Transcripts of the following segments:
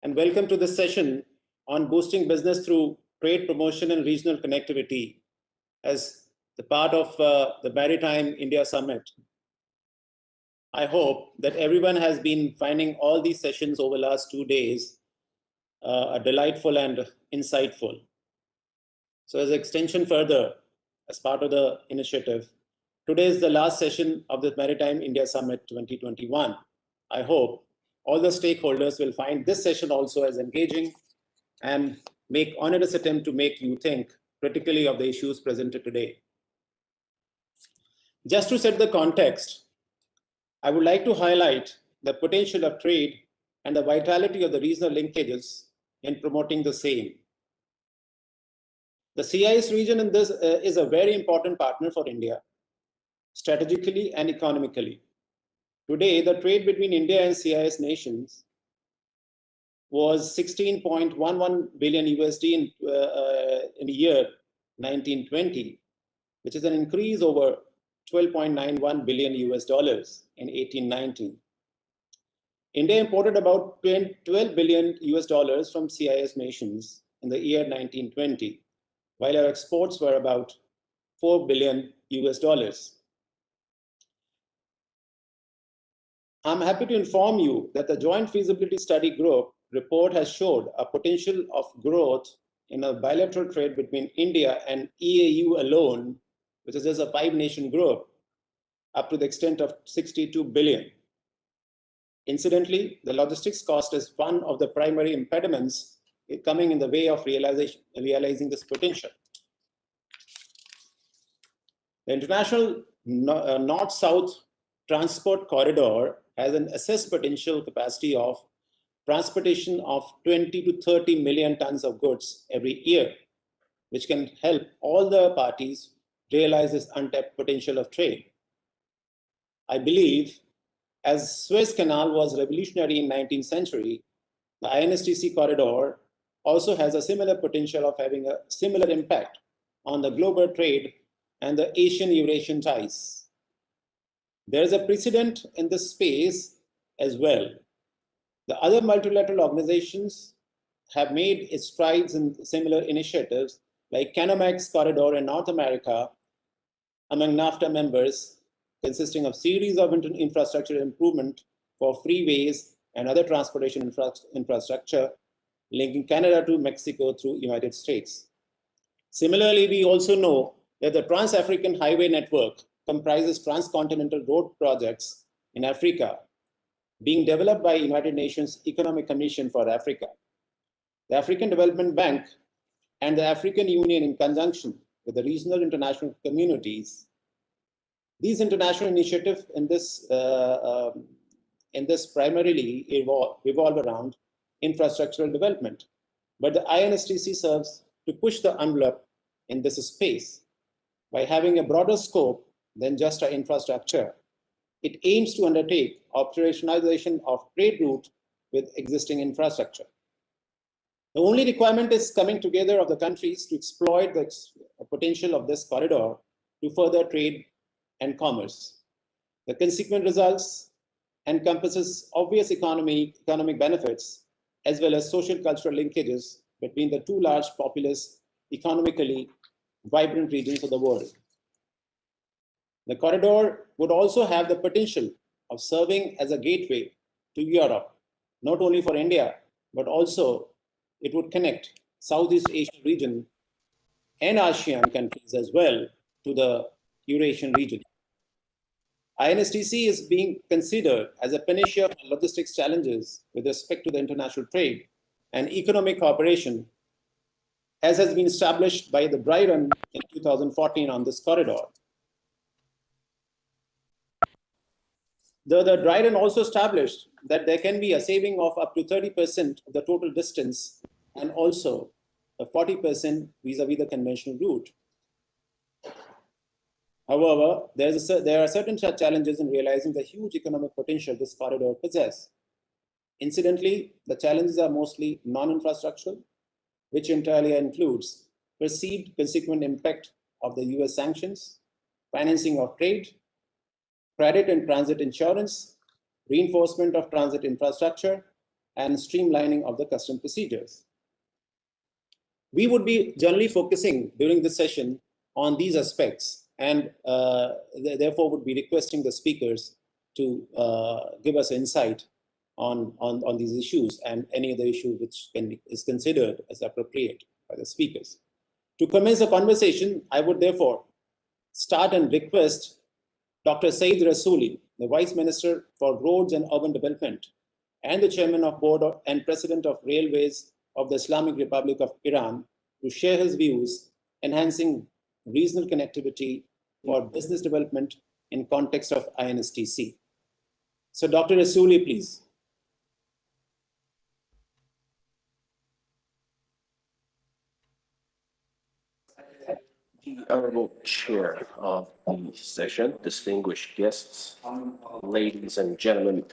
and welcome to this session on boosting business through trade promotion and regional connectivity as the part of the Maritime India Summit. I hope that everyone has been finding all these sessions over the last 2 days delightful and insightful. So as an extension further, as part of the initiative, today is the last session of the Maritime India Summit 2021. I hope all the stakeholders will find this session also as engaging and make honest attempt to make you think critically of the issues presented today. Just to set the context, I would like to highlight the potential of trade and the vitality of the regional linkages in promoting the same. The CIS region in this is a very important partner for India, strategically and economically. Today, the trade between India and CIS nations was 16.11 billion USD in the year 1920, which is an increase over 12.91 billion US dollars in 1890. India imported about 12 billion US dollars from CIS nations in the year 1920, while our exports were about 4 billion US dollars. I'm happy to inform you that the Joint Feasibility Study Group report has showed a potential of growth in a bilateral trade between India and EAU alone, which is just a 5-nation group, up to the extent of 62 billion. Incidentally, the logistics cost is one of the primary impediments coming in the way of realizing this potential. The International North-South Transport Corridor has an assessed potential capacity of transportation of 20 to 30 million tons of goods every year, which can help all the parties realize this untapped potential of trade. I believe, as Suez Canal was revolutionary in 19th century, the INSTC corridor also has a similar potential of having a similar impact on the global trade and the Asian-Eurasian ties. There is a precedent in this space as well. The other multilateral organizations have made strides in similar initiatives like Canomax corridor in North America among NAFTA members, consisting of series of infrastructure improvement for freeways and other transportation infrastructure linking Canada to Mexico through United States. Similarly, we also know that the Trans-African Highway Network comprises transcontinental road projects in Africa being developed by United Nations Economic Commission for Africa. The African Development Bank and the African Union, in conjunction with the regional international communities, these international initiatives in this primarily revolve around infrastructural development. But the INSTC serves to push the envelope in this space by having a broader scope than just our infrastructure. It aims to undertake operationalization of trade route with existing infrastructure. The only requirement is coming together of the countries to exploit the potential of this corridor to further trade and commerce. The consequent results encompasses obvious economic benefits as well as social cultural linkages between the two large populous, economically vibrant regions of the world. The corridor would also have the potential of serving as a gateway to Europe, not only for India, but also it would connect Southeast Asian region and ASEAN countries as well to the Eurasian region. INSTC is being considered as a panacea for logistics challenges with respect to the international trade and economic cooperation, as has been established by the dry run in 2014 on this corridor. The dry run also established that there can be a saving of up to 30% of the total distance and also a 40% vis-a-vis the conventional route. However, there are certain challenges in realizing the huge economic potential this corridor possesses. Incidentally, the challenges are mostly non-infrastructural, which entirely includes perceived consequent impact of the US sanctions, financing of trade, credit and transit insurance, reinforcement of transit infrastructure, and streamlining of the custom procedures. We would be generally focusing during this session on these aspects, and therefore would be requesting the speakers to give us insight on these issues and any other issue which is considered as appropriate by the speakers. To commence the conversation, I would therefore start and request Dr. Saeed Rasooli, the Vice Minister for Roads and Urban Development and the Chairman of Board and President of Railways of the Islamic Republic of Iran, to share his views enhancing regional connectivity for business development in context of INSTC. So Dr. Rasooli, please. The Honorable Chair of the session, distinguished guests, ladies and gentlemen,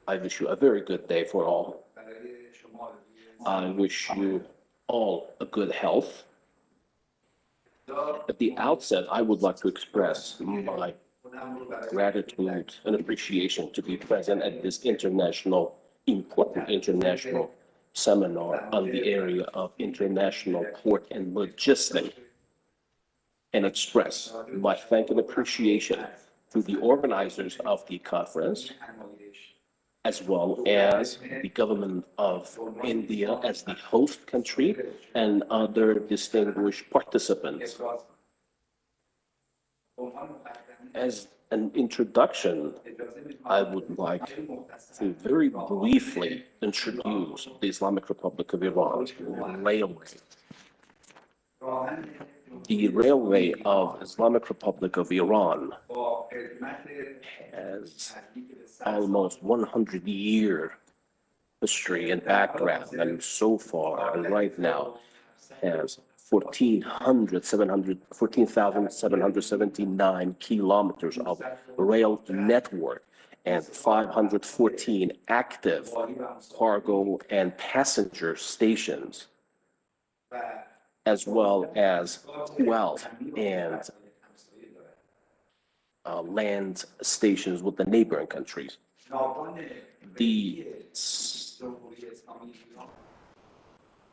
I wish you a very good day for all. I wish you all a good health. At the outset, I would like to express my gratitude and appreciation to be present at this important international seminar on the area of international port and logistics, and express my thanks and appreciation to the organizers of the conference, as well as the government of India as the host country and other distinguished participants. As an introduction, I would like to very briefly introduce the Islamic Republic of Iran railway. The railway of Islamic Republic of Iran has almost 100-year history and background, and so far, and right now, has 14,779 kilometers of rail network and 514 active cargo and passenger stations, as well as 12 and land stations with the neighboring countries.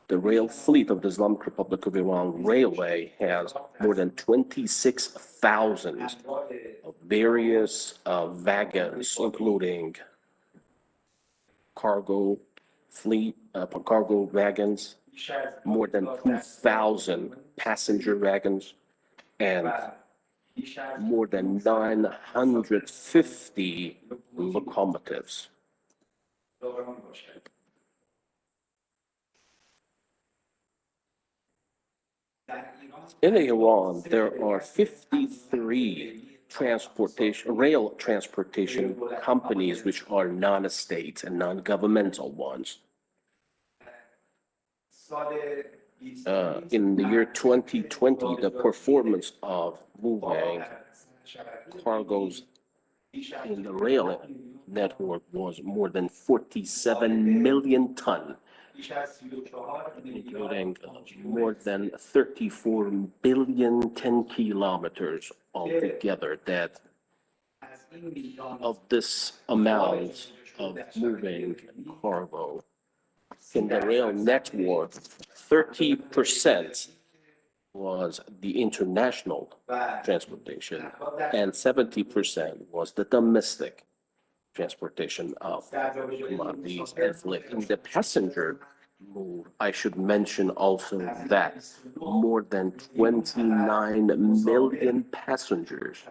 The rail fleet of the Islamic Republic of Iran Railway has more than 26,000 various wagons, including cargo wagons, more than 2,000 passenger wagons, and more than 950 locomotives. In Iran, there are 53 rail transportation companies which are non-state and non-governmental ones. In the year 2020, the performance of moving cargoes in the rail network was more than 47 million tons, including more than 34 billion 10 kilometers altogether. That of this amount of moving cargo in the rail network, 30% was the international transportation and 70% was the domestic transportation of commodities and freight. In the passenger move, I should mention also that more than 29 million passengers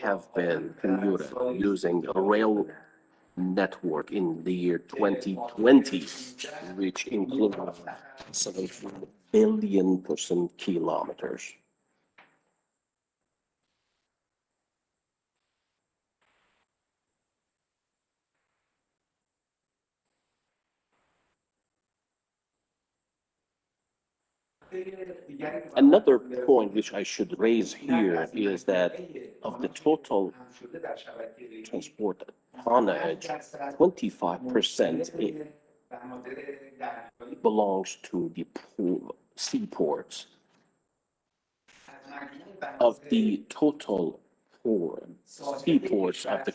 have been commuted using a rail network in the year 2020, which included 17 billion person kilometers. Another point which I should raise here is that of the total transport tonnage, 25% belongs to the seaports. Of the total seaports of the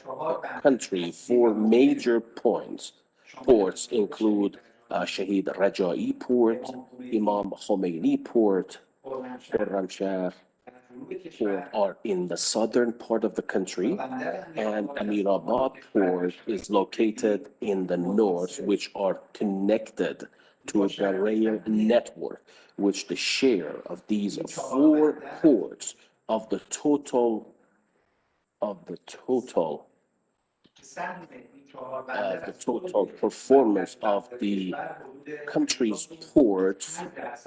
country, 4 major points ports include Shahid Raja'i Port, Imam Khomeini Port, Khorramshahr Port are in the southern part of the country, and Amirabad Port is located in the north, which are connected to the rail network, which the share of these four ports of the total performance of the country's ports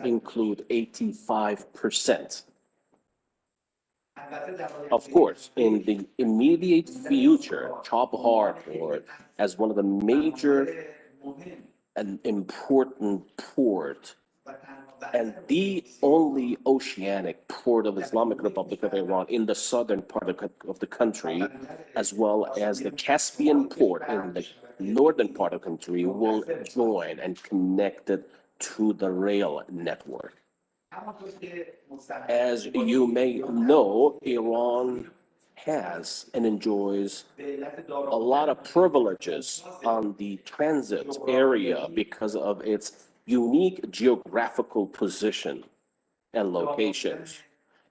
include 85%. Of course, in the immediate future, Chabahar Port, as one of the major and important port and the only oceanic port of Islamic Republic of Iran in the southern part of the country, as well as the Caspian port in the northern part of the country, will join and connect it to the rail network. As you may know, Iran has and enjoys a lot of privileges on the transit area because of its unique geographical position and locations,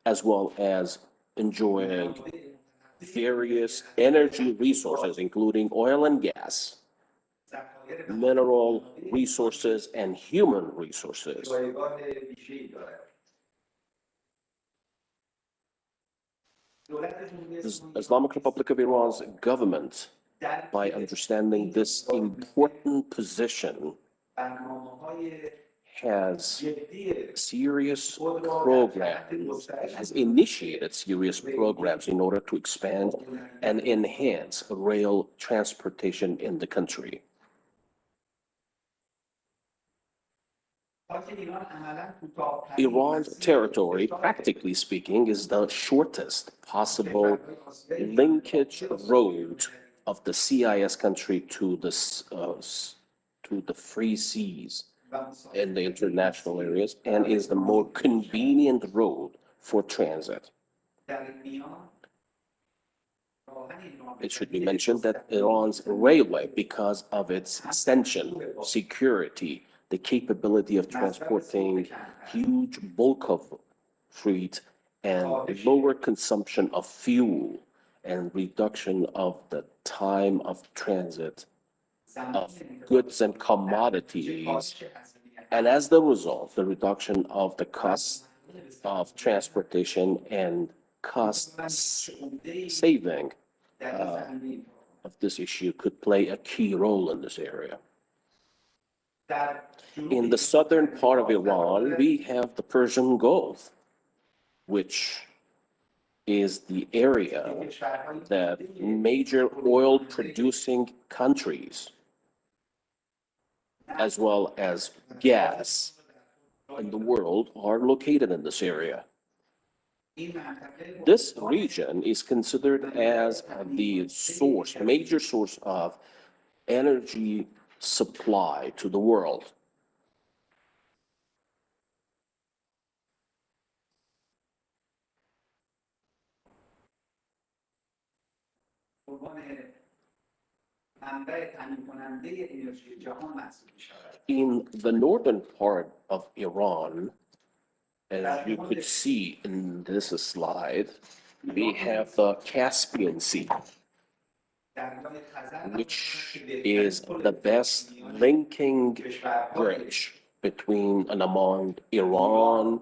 as well as enjoying various energy resources, including oil and gas, mineral resources, and human resources. The Islamic Republic of Iran's government, by understanding this important position, has serious programs, has initiated serious programs in order to expand and enhance rail transportation in the country. Iran's territory, practically speaking, is the shortest possible linkage road of the CIS country to the free seas in the international areas, and is the more convenient road for transit. It should be mentioned that Iran's railway, because of its extension, security, the capability of transporting huge bulk of freight, and lower consumption of fuel, and reduction of the time of transit of goods and commodities, and as the result, the reduction of the cost of transportation and cost saving of this issue could play a key role in this area. In the southern part of Iran, we have the Persian Gulf, which is the area that major oil-producing countries, as well as gas in the world, are located in this area. This region is considered as the source, major source of energy supply to the world. In the northern part of Iran, as you could see in this slide, we have the Caspian Sea, which is the best linking bridge between and among Iran,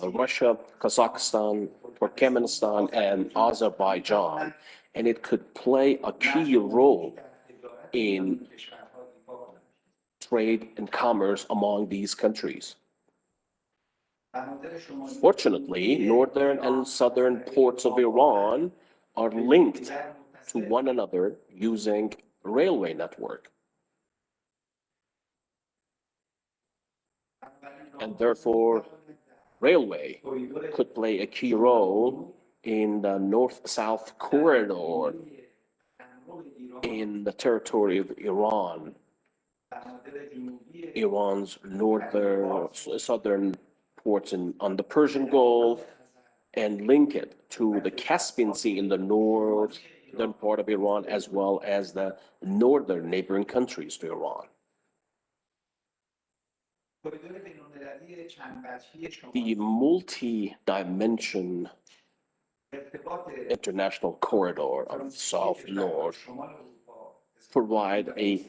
Russia, Kazakhstan, Turkmenistan, and Azerbaijan, and it could play a key role in trade and commerce among these countries. Fortunately, northern and southern ports of Iran are linked to one another using a railway network. And therefore, railway could play a key role in the north-south corridor in the territory of Iran, Iran's southern ports on the Persian Gulf, and link it to the Caspian Sea in the north northern part of Iran as well as the northern neighboring countries to Iran. The multi-dimension international corridor of south-north provide a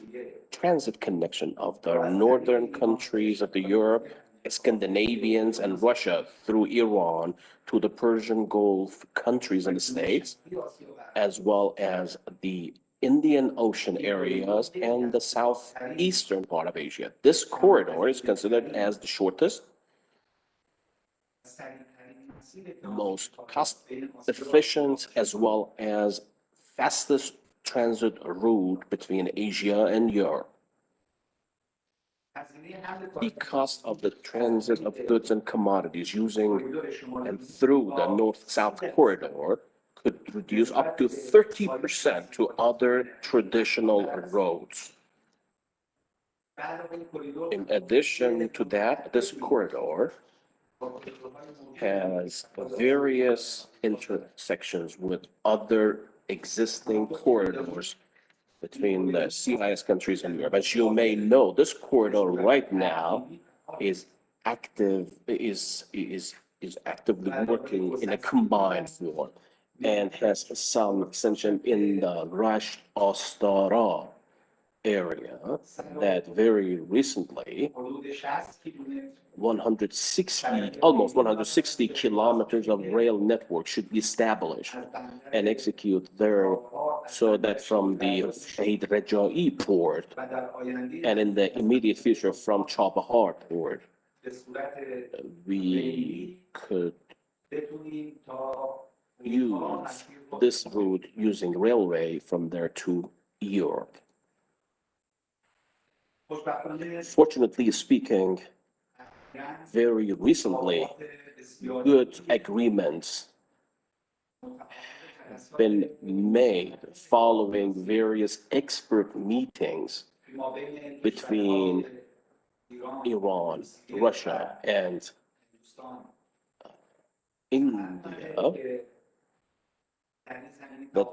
transit connection of the northern countries of the Europe, Scandinavians, and Russia through Iran to the Persian Gulf countries in the States, as well as the Indian Ocean areas and the southeastern part of Asia. This corridor is considered as the shortest, most cost-efficient, as well as fastest transit route between Asia and Europe. The cost of the transit of goods and commodities using and through the north-south corridor could reduce up to 30% to other traditional roads. In addition to that, this corridor has various intersections with other existing corridors between the CIS countries and Europe. As you may know, this corridor right now is actively working in a combined form and has some extension in the Rasht Astara area that very recently almost 160 kilometers of rail network should be established and executed there, so that from the Shahid Raja'i port and in the immediate future from Chabahar port, we could use this route using railway from there to Europe. Fortunately speaking, very recently, good agreements have been made following various expert meetings between Iran, Russia, and India, that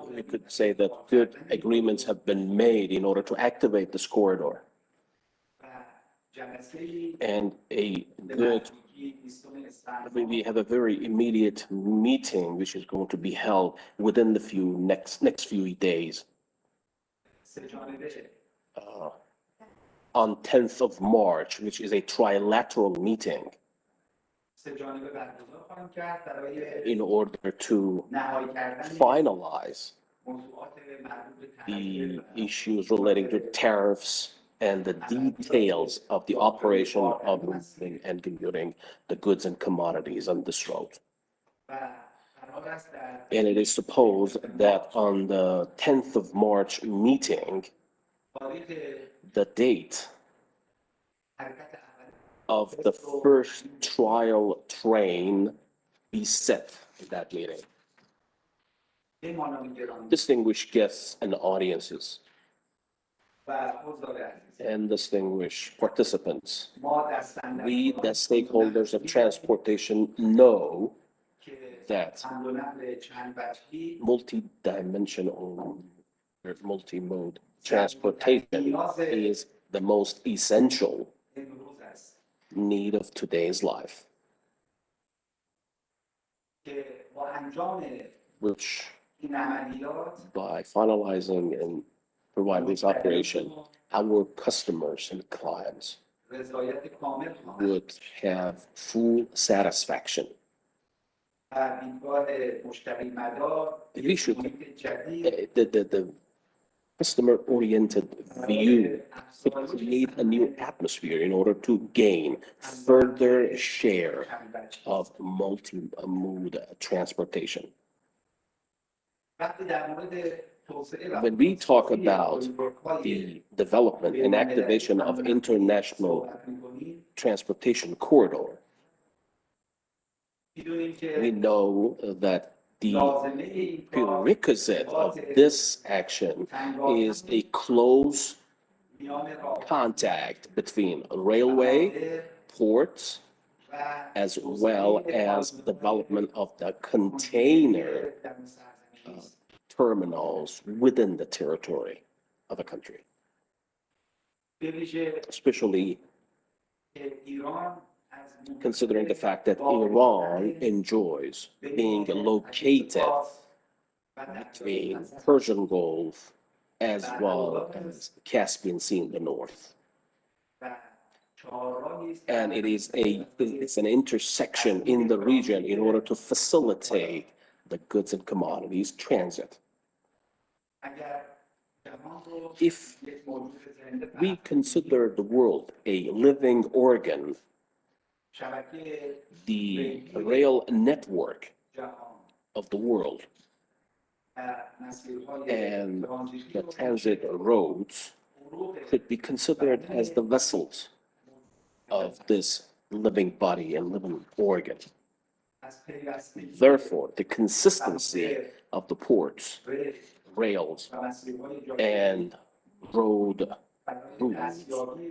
we could say that good agreements have been made in order to activate this corridor. And we have a very immediate meeting which is going to be held within the next few days. On 10th of March, which is a trilateral meeting in order to finalize the issues relating to tariffs and the details of the operation of moving and commuting the goods and commodities on this road. And it is supposed that on the 10th of March meeting, the date of the first trial train be set in that meeting. Distinguished guests and audiences and distinguished participants, we, the stakeholders of transportation, know that multi-dimensional, multi-mode transportation is the most essential need of today's life, which by finalizing and providing this operation, our customers and clients would have full satisfaction. We should, the customer-oriented view could create a new atmosphere in order to gain further share of multi-mode transportation. When we talk about the development and activation of international transportation corridor, we know that the prerequisite of this action is a close contact between railway, ports, as well as development of the container terminals within the territory of a country, especially considering the fact that Iran enjoys being located between Persian Gulf as well as Caspian Sea in the north. And it's an intersection in the region in order to facilitate the goods and commodities transit. If we consider the world a living organ, the rail network of the world and the transit roads could be considered as the vessels of this living body and living organ. Therefore, the consistency of the ports, rails, and road routes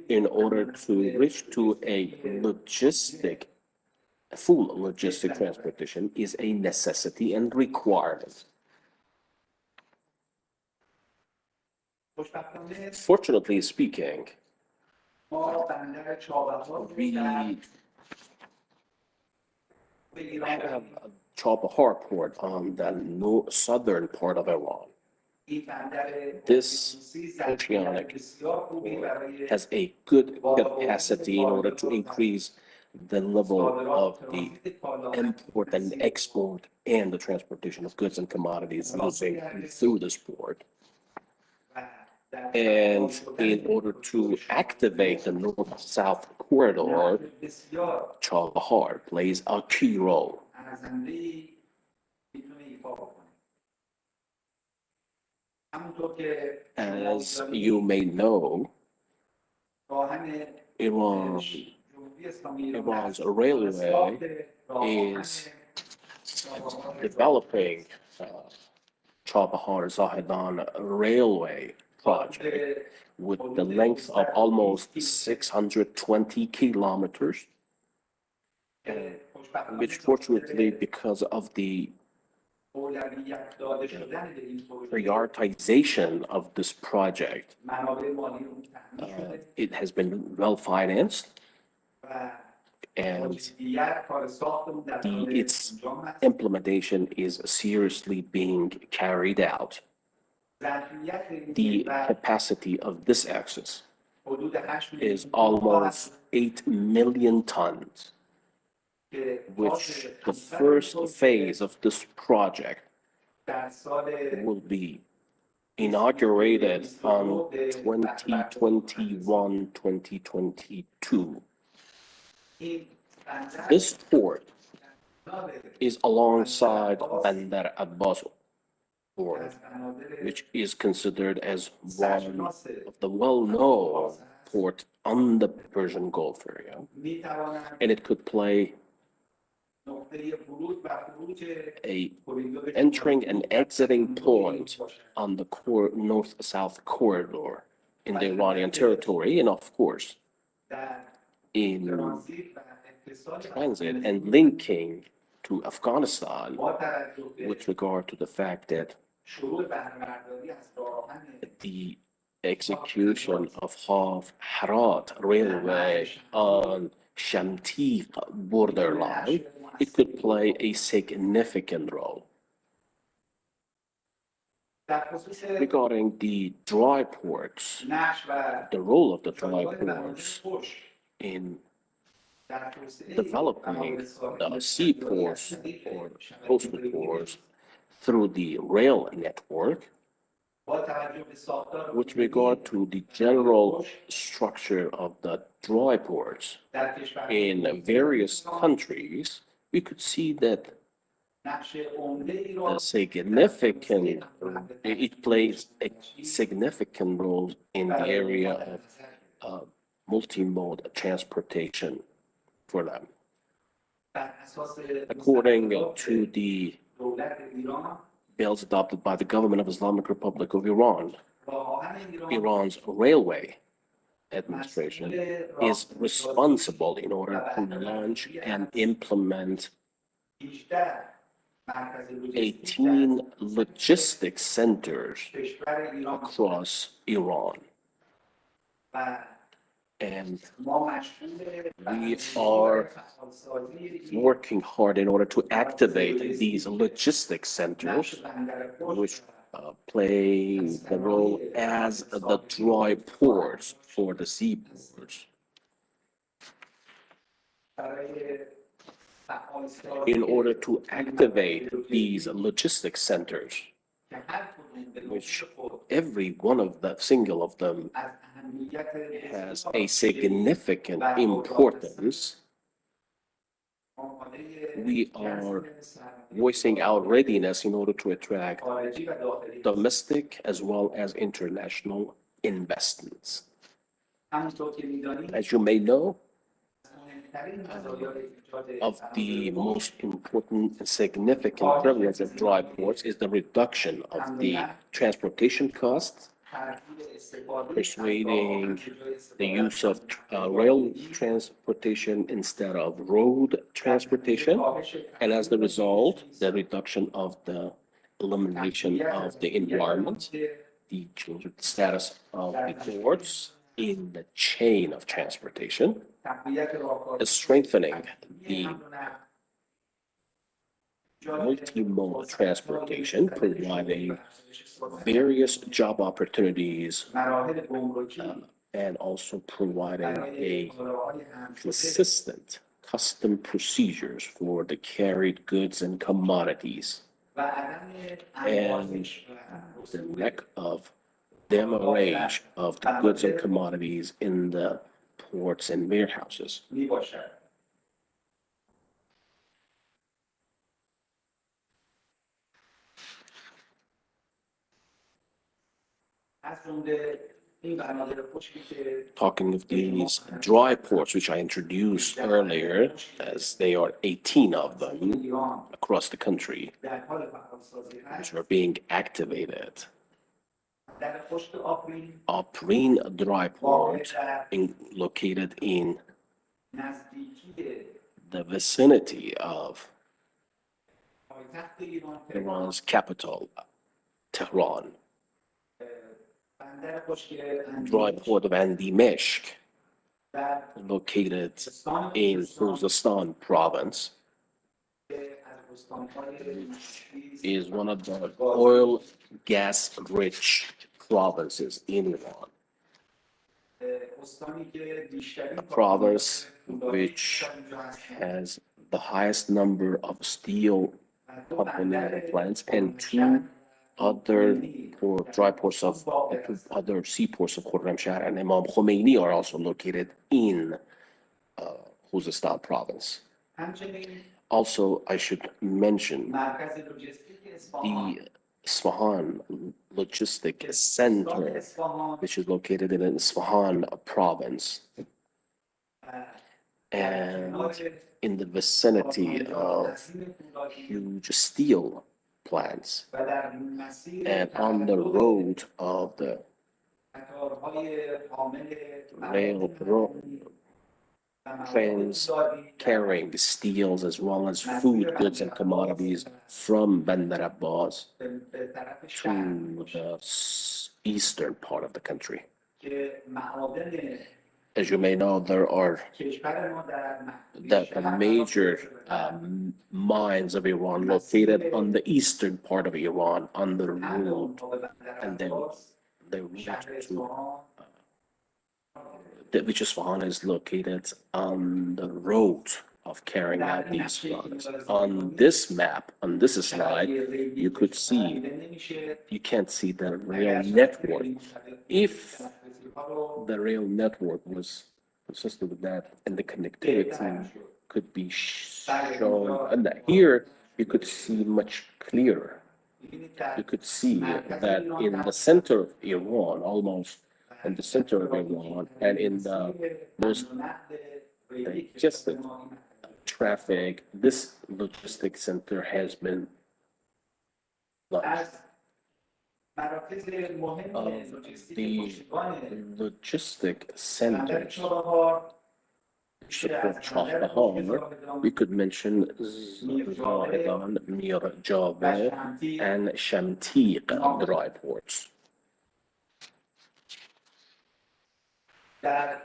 in order to reach to a full logistic transportation is a necessity and requirement. Fortunately speaking, we have a Chabahar port on the southern part of Iran. This oceanic port has a good capacity in order to increase the level of the import and export and the transportation of goods and commodities using through this port. And in order to activate the north-south corridor, Chabahar plays a key role. As you may know, Iran's railway is developing Chabahar Zahedan railway project with the length of almost 620 kilometers, which fortunately, because of the prioritization of this project, it has been well financed, and its implementation is seriously being carried out. The capacity of this axis is almost 8 million tons, which the first phase of this project will be inaugurated on 2021-2022. This port is alongside Bandar Abbas port, which is considered as one of the well-known ports on the Persian Gulf area, and it could play a entering and exiting point on the north-south corridor in the Iranian territory, and of course in transit and linking to Afghanistan, with regard to the fact that the execution of Herat railway on Shamtiq borderline, it could play a significant role. Regarding the dry ports, the role of the dry ports in developing the seaports or coastal ports through the rail network, with regard to the general structure of the dry ports in various countries, we could see that it plays a significant role in the area of multimode transportation for them. According to the bills adopted by the government of Islamic Republic of Iran, Iran's railway administration is responsible in order to launch and implement 18 logistic centers across Iran. And we are working hard in order to activate these logistic centers, which play the role as the dry ports for the seaports. In order to activate these logistics centers, which every one of the single of them has a significant importance, we are voicing our readiness in order to attract domestic as well as international investments. As you may know, of the most important and significant privilege of dry ports is the reduction of the transportation costs, persuading the use of rail transportation instead of road transportation, and as the result, the reduction of the elimination of the environment, the change of the status of the ports in the chain of transportation, strengthening the multimodal transportation, providing various job opportunities, and also providing a consistent custom procedures for the carried goods and commodities, and the lack of demurrage of the goods and commodities in the ports and warehouses. Talking of these dry ports, which I introduced earlier, as they are 18 of them across the country, which are being activated. Afrin dry port, located in the vicinity of Iran's capital, Tehran. Dry port of Dimashq, located in Khuzestan province, is one of the oil gas rich provinces in Iran. A province which has the highest number of steel company plants and two other dry ports of other seaports of Khurramshahr and Imam Khomeini are also located in Khuzestan province. Also, I should mention the Isfahan Logistic Center, which is located in Isfahan province and in the vicinity of huge steel plants, and on the road of the rail trains carrying steels as well as food, goods, and commodities from Bandar Abbas to the eastern part of the country. As you may know, there are the major mines of Iran located on the eastern part of Iran on the road, and then the route to which Isfahan is located on the road of carrying out these products. On this map, on this slide, you could see, you can't see the rail network. If the rail network was consistent with that and the connectivity could be shown, and here you could see much clearer. You could see that in the center of Iran, almost in the center of Iran, and in the most congested traffic, this logistic center has been launched. Of the logistic centers support Chabahar, we could mention Zahedan, Mir Jaber, and Shamtiq dry ports. At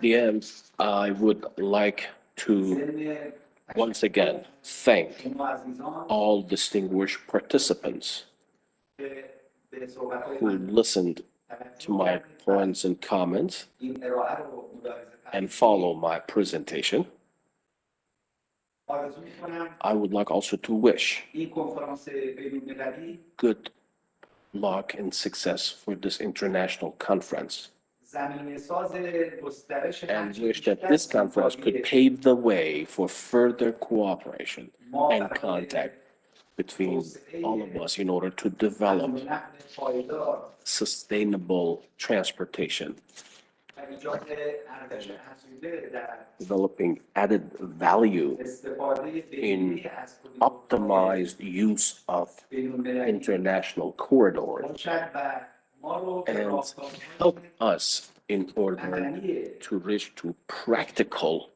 the end, I would like to once again thank all distinguished participants who listened to my points and comments and follow my presentation. I would like also to wish good luck and success for this international conference, and wish that this conference could pave the way for further cooperation and contact between all of us in order to develop sustainable transportation, developing added value in optimized use of international corridors, and help us in order to reach to practical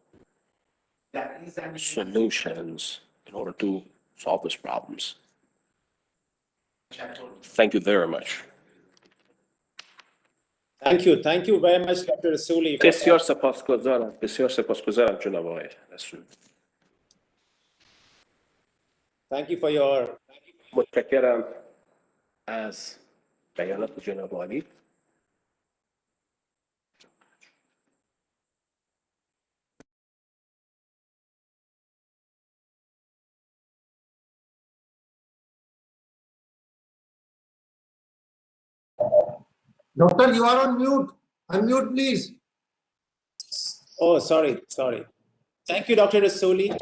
solutions in order to solve these problems. Thank you very much. Thank you. Thank you very much, Dr. Rasuli. بسیار سپاسگزارم جناب آقای رسول. Thank you for your متشکرم از بیانات جناب عالی. Doctor, you are on mute. Unmute, please. Oh, sorry. Thank you, Dr. Rasuli.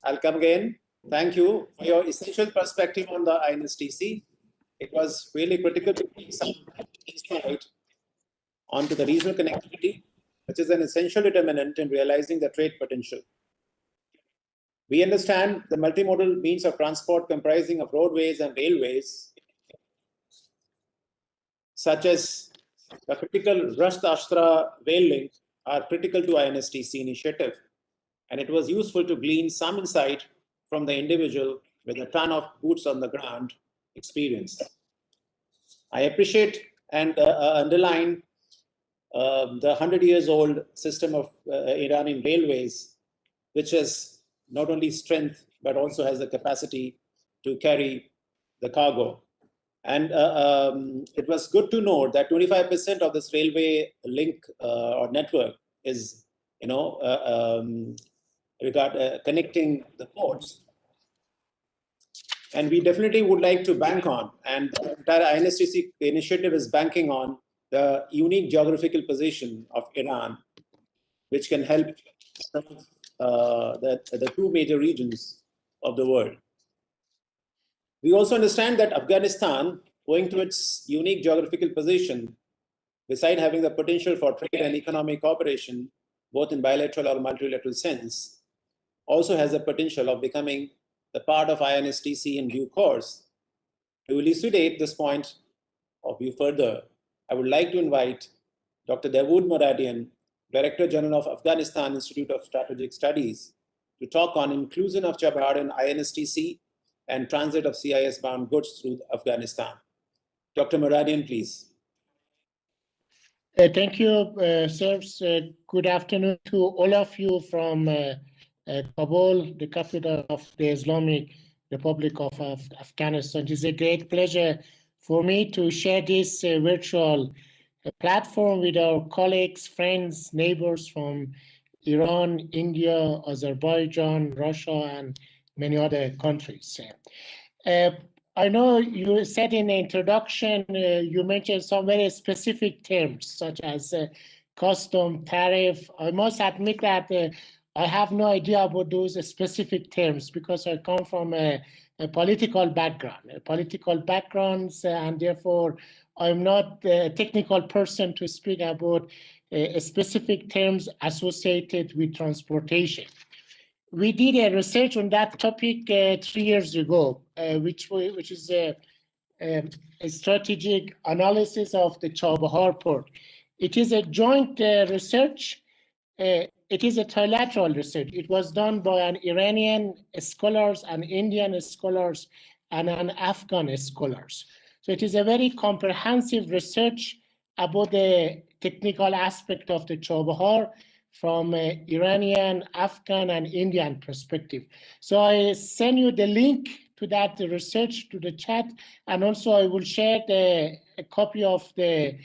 I'll come again. Thank you for your essential perspective on the INSTC. It was really critical to bring some insight onto the regional connectivity, which is an essential determinant in realizing the trade potential. We understand the multimodal means of transport comprising of roadways and railways, such as the critical Rasht-Ashtra rail link, are critical to INSTC initiative. And it was useful to glean some insight from the individual with a ton of boots on the ground experience. I appreciate and underline the 100-year-old system of Iranian railways, which has not only strength, but also has the capacity to carry the cargo. And it was good to know that 25% of this railway link or network is, connecting the ports. And we definitely would like to bank on, and the entire INSTC initiative is banking on the unique geographical position of Iran, which can help the two major regions of the world. We also understand that Afghanistan, owing to its unique geographical position, besides having the potential for trade and economic cooperation, both in bilateral or multilateral sense, also has the potential of becoming the part of INSTC in due course. To elucidate this point of view further, I would like to invite Dr. Dawood Moradian, Director General of Afghanistan Institute of Strategic Studies, to talk on inclusion of Chabahar in INSTC and transit of CIS-bound goods through Afghanistan. Dr. Moradian, please. Thank you, sirs. Good afternoon to all of you from Kabul, the capital of the Islamic Republic of Afghanistan. It is a great pleasure for me to share this virtual platform with our colleagues, friends, neighbors from Iran, India, Azerbaijan, Russia, and many other countries. I know you said in the introduction, you mentioned some very specific terms, such as custom, tariff. I must admit that I have no idea about those specific terms because I come from a political background, and therefore I'm not a technical person to speak about specific terms associated with transportation. We did a research on that topic 3 years ago, which is a strategic analysis of the Chabahar port. It is a joint research it is a trilateral research. It was done by an Iranian scholars, an Indian scholars, and an Afghan scholars. So it is a very comprehensive research about the technical aspect of the Chabahar from Iranian, Afghan, and Indian perspective. So I send you the link to that research to the chat, and also I will share a copy of the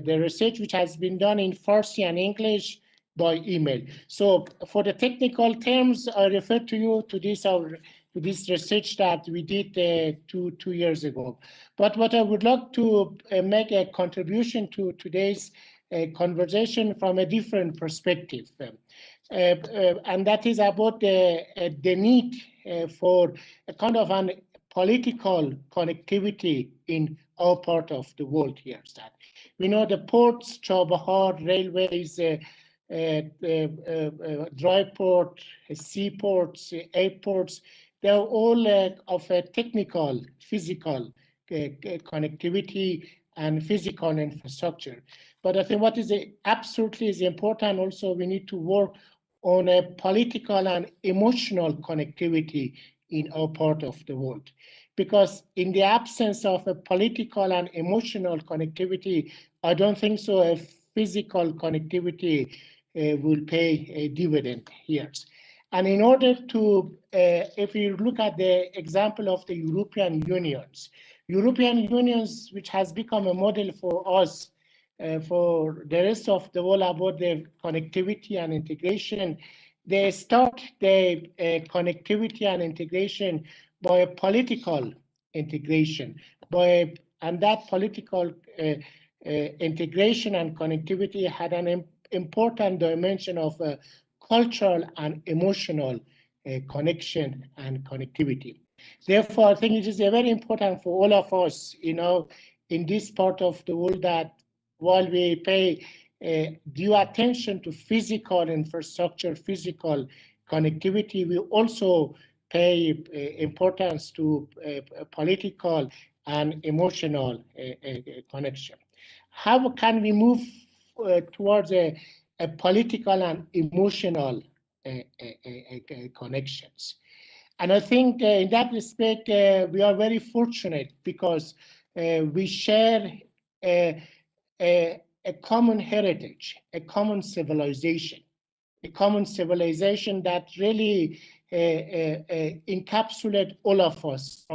research which has been done in Farsi and English by email. So for the technical terms, I refer to you to this research that we did two years ago. But what I would like to make a contribution to today's conversation from a different perspective. And that is about the need for a kind of an political connectivity in our part of the world here. That we know the ports, Chabahar, railways, dry port, seaports, airports, they're all of a technical, physical connectivity and physical infrastructure. But I think what is absolutely is important also, we need to work on a political and emotional connectivity in our part of the world. Because in the absence of a political and emotional connectivity, I don't think so a physical connectivity will pay a dividend here. And in order to, if you look at the example of the European Unions, which has become a model for us, for the rest of the world about the connectivity and integration, they start the connectivity and integration by a political integration, and that political integration and connectivity had an important dimension of cultural and emotional connection and connectivity. Therefore, I think it is very important for all of us, in this part of the world, that while we pay due attention to physical infrastructure, physical connectivity, we also pay importance to political and emotional connection. How can we move towards a political and emotional connections? And I think in that respect, we are very fortunate because we share a common heritage, a common civilization that really encapsulate all of us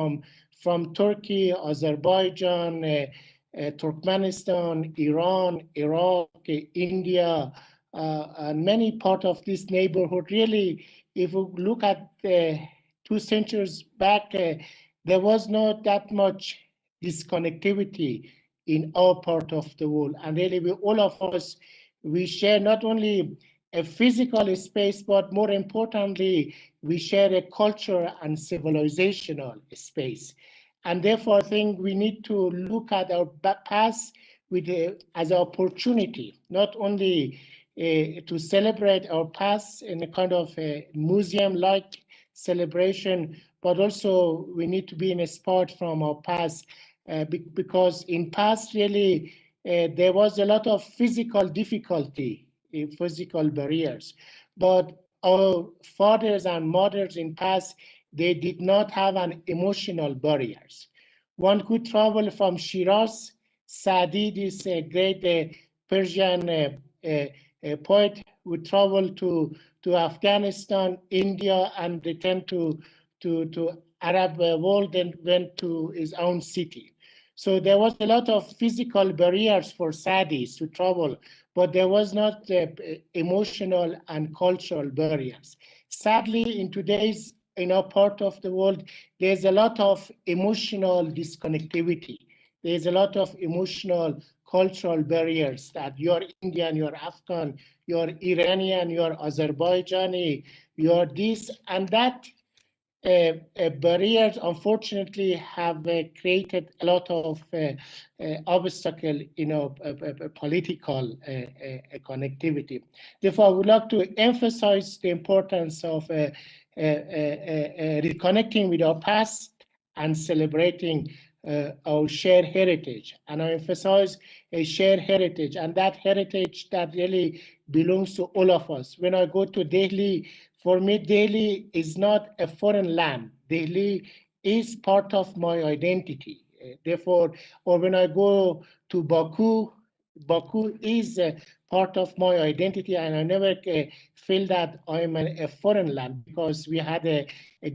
from Turkey, Azerbaijan, Turkmenistan, Iran, Iraq, India, and many parts of this neighborhood. Really, if we look at 2 centuries back, there was not that much disconnectivity in our part of the world. And really, all of us, we share not only a physical space, but more importantly, we share a culture and civilizational space. And therefore, I think we need to look at our past as an opportunity, not only to celebrate our past in a kind of a museum-like celebration, but also we need to be inspired from our past, because in past, really, there was a lot of physical difficulty, physical barriers. But our fathers and mothers in past, they did not have an emotional barriers. One could travel from Shiraz. Sadi, this great Persian poet, would travel to Afghanistan, India, and return to Arab world and went to his own city. So there was a lot of physical barriers for Sadis to travel, but there was not emotional and cultural barriers. Sadly, in our part of the world, there's a lot of emotional disconnectivity. There's a lot of emotional cultural barriers that you're Indian, you're Afghan, you're Iranian, you're Azerbaijani, you're this and that. Barriers, unfortunately, have created a lot of obstacle, political connectivity. Therefore, I would like to emphasize the importance of reconnecting with our past and celebrating our shared heritage, and I emphasize a shared heritage, and that heritage that really belongs to all of us. When I go to Delhi, for me, Delhi is not a foreign land. Delhi is part of my identity. Therefore, or when I go to Baku, Baku is part of my identity, and I never feel that I'm a foreign land, because we had a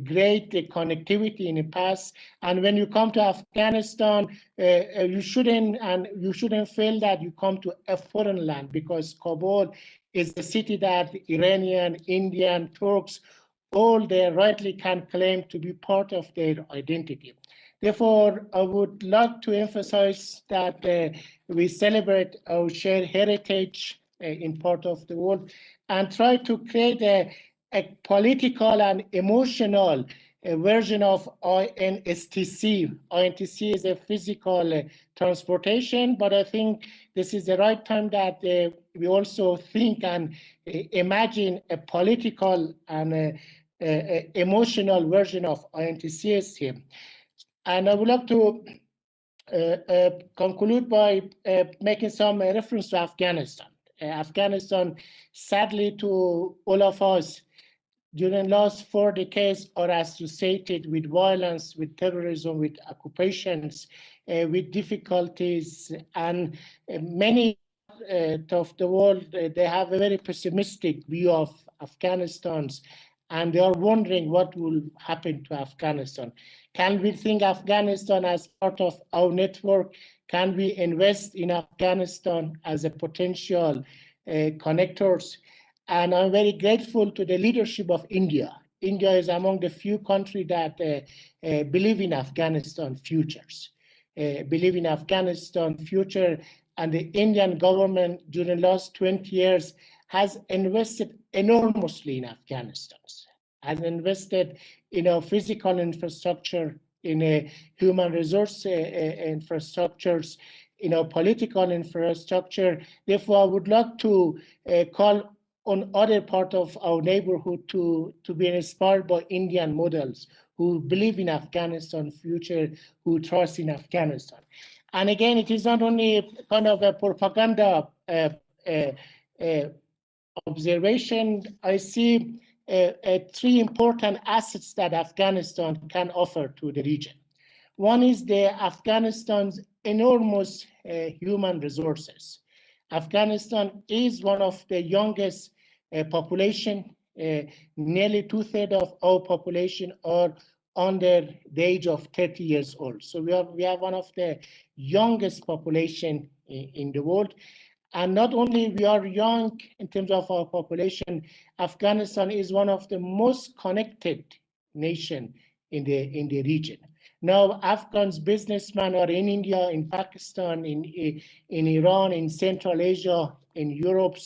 great connectivity in the past. And when you come to Afghanistan, you shouldn't feel that you come to a foreign land, because Kabul is a city that Iranian, Indian, Turks, all they rightly can claim to be part of their identity. Therefore, I would like to emphasize that we celebrate our shared heritage in part of the world, and try to create a political and emotional version of INSTC. INTC is a physical transportation, but I think this is the right time that we also think and imagine a political and emotional version of INTCs here. And I would like to conclude by making some reference to Afghanistan. Afghanistan, sadly to all of us, during the last 4 decades are associated with violence, with terrorism, with occupations, with difficulties, and many of the world, they have a very pessimistic view of Afghanistan's, and they are wondering what will happen to Afghanistan. Can we think Afghanistan as part of our network? Can we invest in Afghanistan as a potential connectors? And I'm very grateful to the leadership of India. India is among the few countries that believe in Afghanistan futures, believe in Afghanistan future, and the Indian government during the last 20 years has invested enormously in Afghanistan, has invested in our physical infrastructure, in a human resource infrastructures, in our political infrastructure. Therefore, I would like to call on other part of our neighborhood to be inspired by Indian models, who believe in Afghanistan future, who trust in Afghanistan. And again, it is not only kind of a propaganda observation. I see three important assets that Afghanistan can offer to the region. One is Afghanistan's enormous human resources. Afghanistan is one of the youngest population. Nearly 2/3 of our population are under the age of 30 years old. So we are one of the youngest population in the world. And not only we are young in terms of our population, Afghanistan is one of the most connected nation in the region. Now, Afghans businessmen are in India, in Pakistan, in Iran, in Central Asia, in Europe,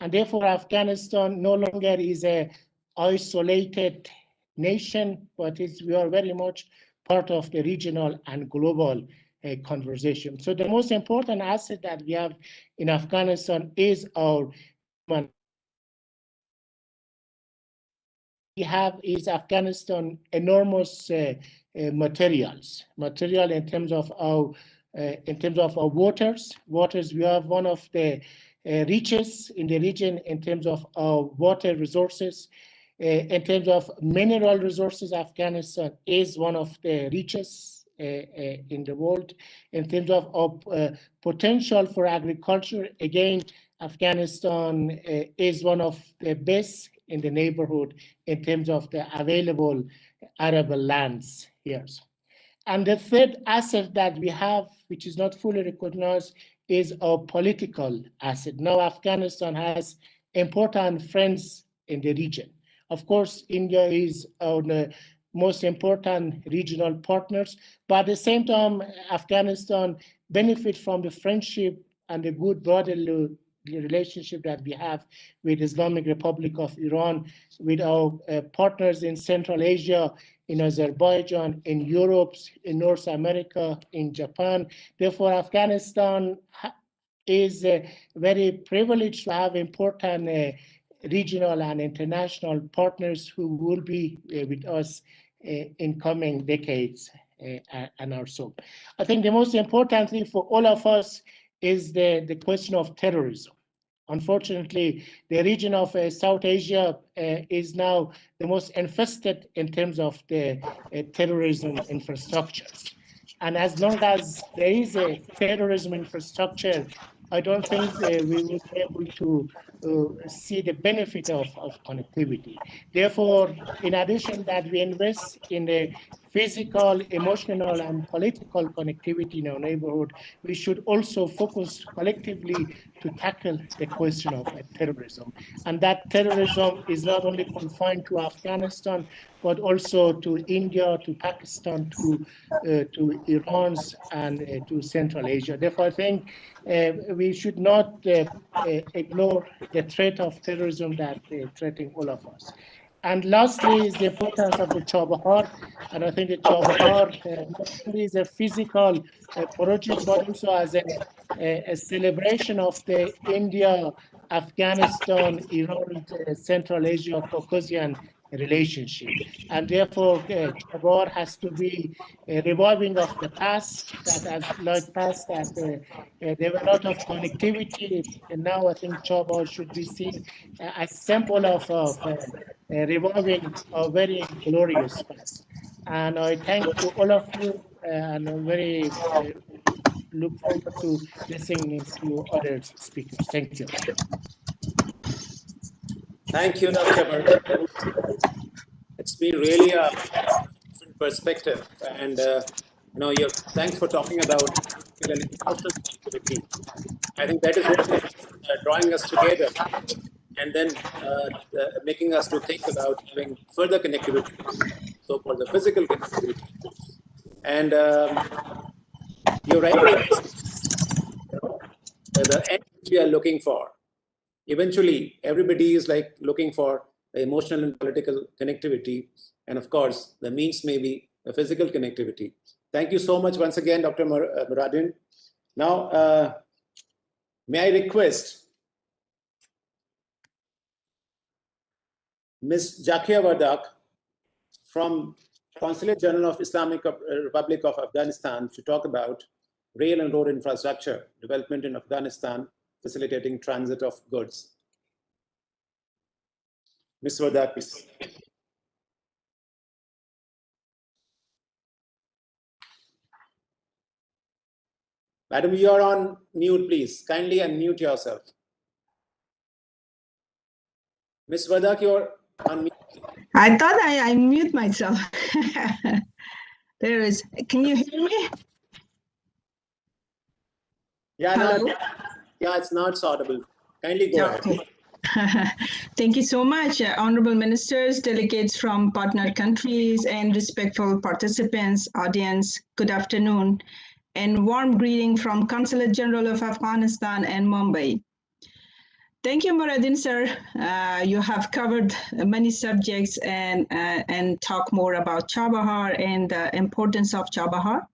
and therefore Afghanistan no longer is a isolated nation, but we are very much part of the regional and global conversation. So the most important asset that we have in Afghanistan is our human. We have is Afghanistan enormous material in terms of our waters. We have one of the richest in the region in terms of our water resources. In terms of mineral resources, Afghanistan is one of the richest in the world. In terms of potential for agriculture, again, Afghanistan is one of the best in the neighborhood in terms of the available arable lands here. And the third asset that we have, which is not fully recognized, is our political asset. Now, Afghanistan has important friends in the region. Of course, India is our most important regional partners, but at the same time, Afghanistan benefits from the friendship and the good brotherly relationship that we have with Islamic Republic of Iran, with our partners in Central Asia, in Azerbaijan, in Europe, in North America, in Japan. Therefore, Afghanistan is very privileged to have important regional and international partners who will be with us in coming decades and also. I think the most important thing for all of us is the question of terrorism. Unfortunately, the region of South Asia is now the most infested in terms of the terrorism infrastructures. And as long as there is a terrorism infrastructure, I don't think we will be able to see the benefit of connectivity. Therefore, in addition that we invest in the physical, emotional, and political connectivity in our neighborhood, we should also focus collectively to tackle the question of terrorism. And that terrorism is not only confined to Afghanistan, but also to India, to Pakistan, to Iran, and to Central Asia. Therefore, I think we should not ignore the threat of terrorism that threatening all of us. And lastly is the importance of the Chabahar. And I think the Chabahar not only is a physical project, but also as a celebration of the India, Afghanistan, Iran, Central Asia, Caucasian relationship. And therefore, Chabahar has to be a reviving of the past, that as like past that there were a lot of connectivity, and now I think Chabahar should be seen as symbol of reviving a very glorious past. And I thank to all of you, and I'm very look forward to listening to other speakers. Thank you. Thank you, Dr. Maritime. It's been really a different perspective, and thanks for talking about emotional connectivity. I think that is what is drawing us together, and then making us to think about having further connectivity, so-called the physical connectivity. And you're right, the end we are looking for. Eventually, everybody is like looking for the emotional and political connectivity. And of course, the means may be the physical connectivity. Thank you so much once again, Dr. Muradin. Now, may I request Ms. Jakia Wardak from Consulate General of Islamic Republic of Afghanistan to talk about rail and road infrastructure development in Afghanistan, facilitating transit of goods. Ms. Wardak, please. Madam, you are on mute, please. Kindly unmute yourself. Ms. Wardak, you're on mute. I thought I mute myself. There is. Can you hear me? Yeah, no, yeah, it's not audible. Kindly go ahead. Thank you so much, honorable ministers, delegates from partner countries, and respectful participants, audience. Good afternoon, and warm greeting from Consulate General of Afghanistan and Mumbai. Thank you, Muradin sir. You have covered many subjects and talk more about Chabahar and the importance of Chabahar.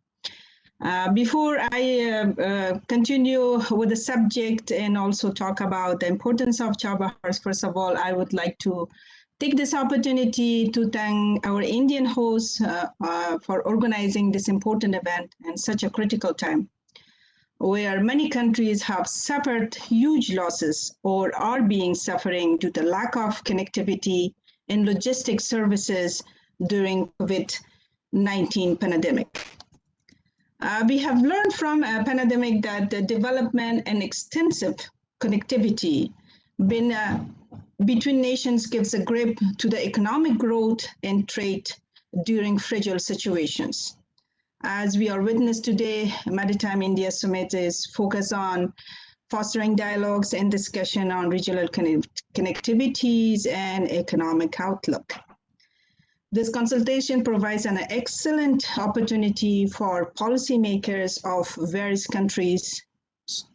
Before I continue with the subject and also talk about the importance of Chabahar, first of all, I would like to take this opportunity to thank our Indian hosts for organizing this important event in such a critical time, where many countries have suffered huge losses or are being suffering due to lack of connectivity and logistic services during COVID-19 pandemic. We have learned from a pandemic that the development and extensive connectivity between nations gives a grip to the economic growth and trade during fragile situations. As we are witness today, Maritime India Summit is focused on fostering dialogues and discussion on regional connectivities and economic outlook. This consultation provides an excellent opportunity for policymakers of various countries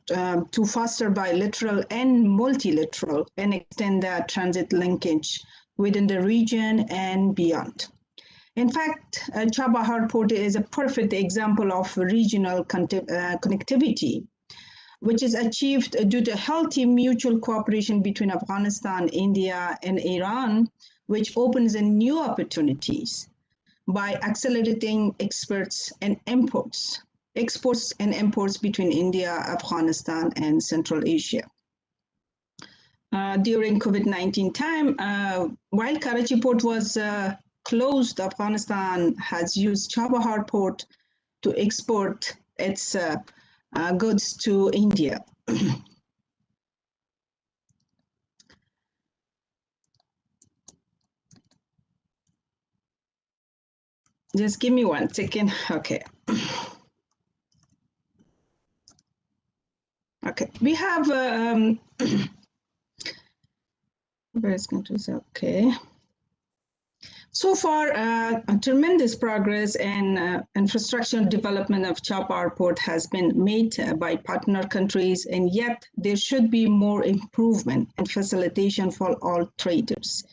to foster bilateral and multilateral and extend the transit linkage within the region and beyond. In fact, Chabahar Port is a perfect example of regional connectivity, which is achieved due to healthy mutual cooperation between Afghanistan, India, and Iran, which opens in new opportunities. by accelerating exports and imports between India, Afghanistan, and Central Asia. During COVID-19 time, while Karachi port was closed, Afghanistan has used Chabahar port to export its goods to India. Just give me 1 second. Okay. Okay, we have various countries. Okay. So far, a tremendous progress and infrastructure development of Chabahar port has been made by partner countries, and yet there should be more improvement and facilitation for all traders.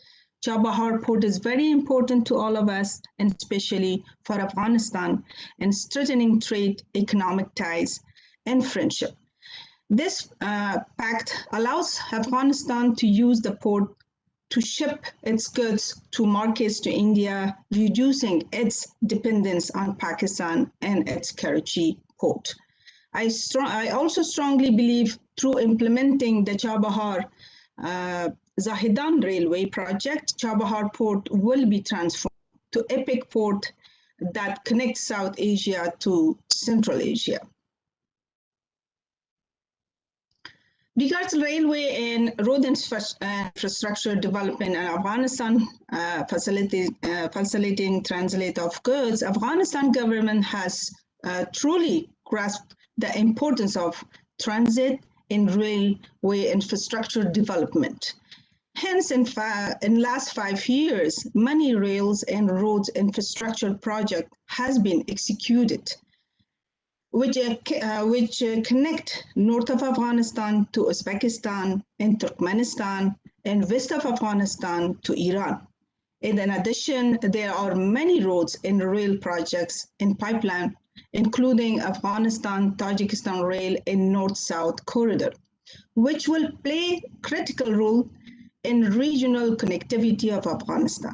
Chabahar port is very important to all of us, and especially for Afghanistan, and strengthening trade, economic ties, and friendship. This pact allows Afghanistan to use the port to ship its goods to markets to India, reducing its dependence on Pakistan and its Karachi port. I also strongly believe through implementing the Chabahar Zahedan Railway project, Chabahar port will be transformed to epic port that connects South Asia to Central Asia. Regards railway and road infrastructure development in Afghanistan, facilitating transit of goods, Afghanistan government has truly grasped the importance of transit in railway infrastructure development. Hence, in last 5 years, many rails and roads infrastructure project has been executed, which connect north of Afghanistan to Uzbekistan and Turkmenistan, and west of Afghanistan to Iran. And in addition, there are many roads and rail projects in pipeline, including Afghanistan-Tajikistan rail and North-South corridor, which will play a critical role in regional connectivity of Afghanistan.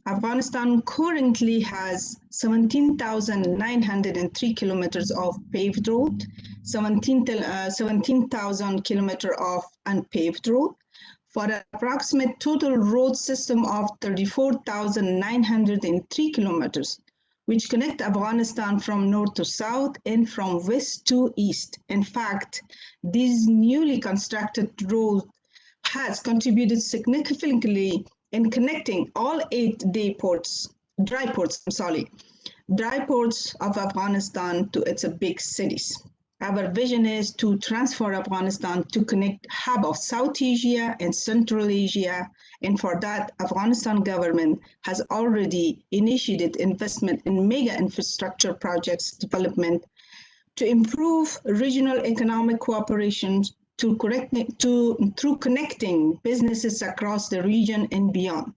Afghanistan currently has 17,903 kilometers of paved road, 17,000 kilometers of unpaved road, for an approximate total road system of 34,903 kilometers, which connect Afghanistan from north to south and from west to east. In fact, these newly constructed roads has contributed significantly in connecting all 8 dry ports of Afghanistan to its big cities. Our vision is to transfer Afghanistan to connect hub of South Asia and Central Asia, and for that, Afghanistan government has already initiated investment in mega infrastructure projects development to improve regional economic cooperation through connecting businesses across the region and beyond.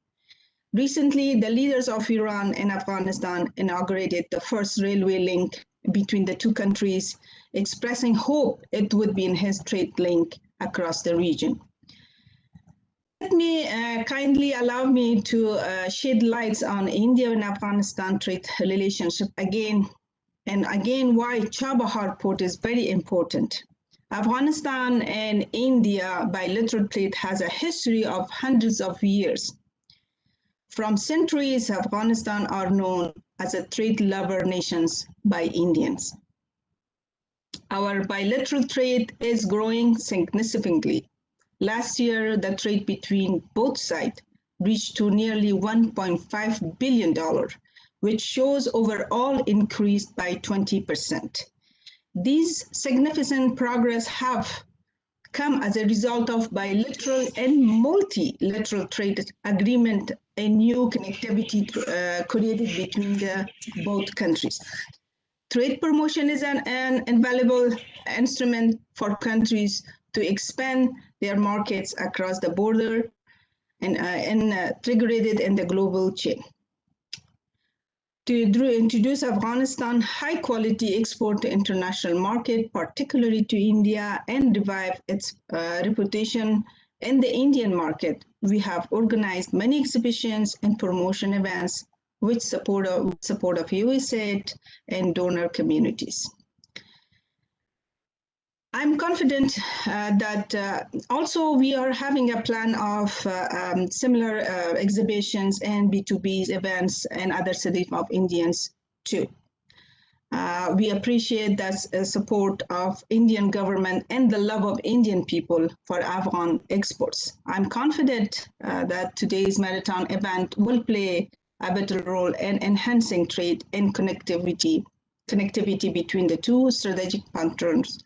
Recently, the leaders of Iran and Afghanistan inaugurated the first railway link between the two countries, expressing hope it would be enhanced trade link across the region. Let me kindly allow me to shed lights on India and Afghanistan trade relationship again and again why Chabahar port is very important. Afghanistan and India bilateral trade has a history of hundreds of years. From centuries, Afghanistan are known as a trade lover nations by Indians. Our bilateral trade is growing significantly. Last year, the trade between both sides reached to nearly $1.5 billion, which shows overall increased by 20%. These significant progress have come as a result of bilateral and multilateral trade agreement and new connectivity created between both countries. Trade promotion is an invaluable instrument for countries to expand their markets across the border and integrated in the global chain. To introduce Afghanistan high-quality export to international market, particularly to India, and revive its reputation in the Indian market, we have organized many exhibitions and promotion events with support of USAID and donor communities. I'm confident that also we are having a plan of similar exhibitions and B2B events and other cities of Indians too. We appreciate that support of Indian government and the love of Indian people for Afghan exports. I'm confident that today's Maritime event will play a vital role in enhancing trade and connectivity between the two strategic partners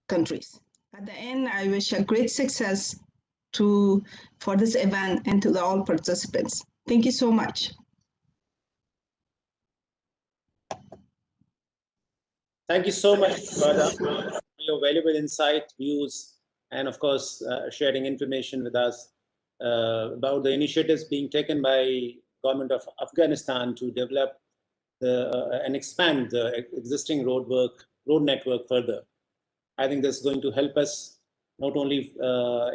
countries. At the end, I wish a great success for this event and to all participants. Thank you so much. Thank you so much for your valuable insight, views, and of course, sharing information with us about the initiatives being taken by government of Afghanistan to develop and expand the existing road network further. I think this is going to help us not only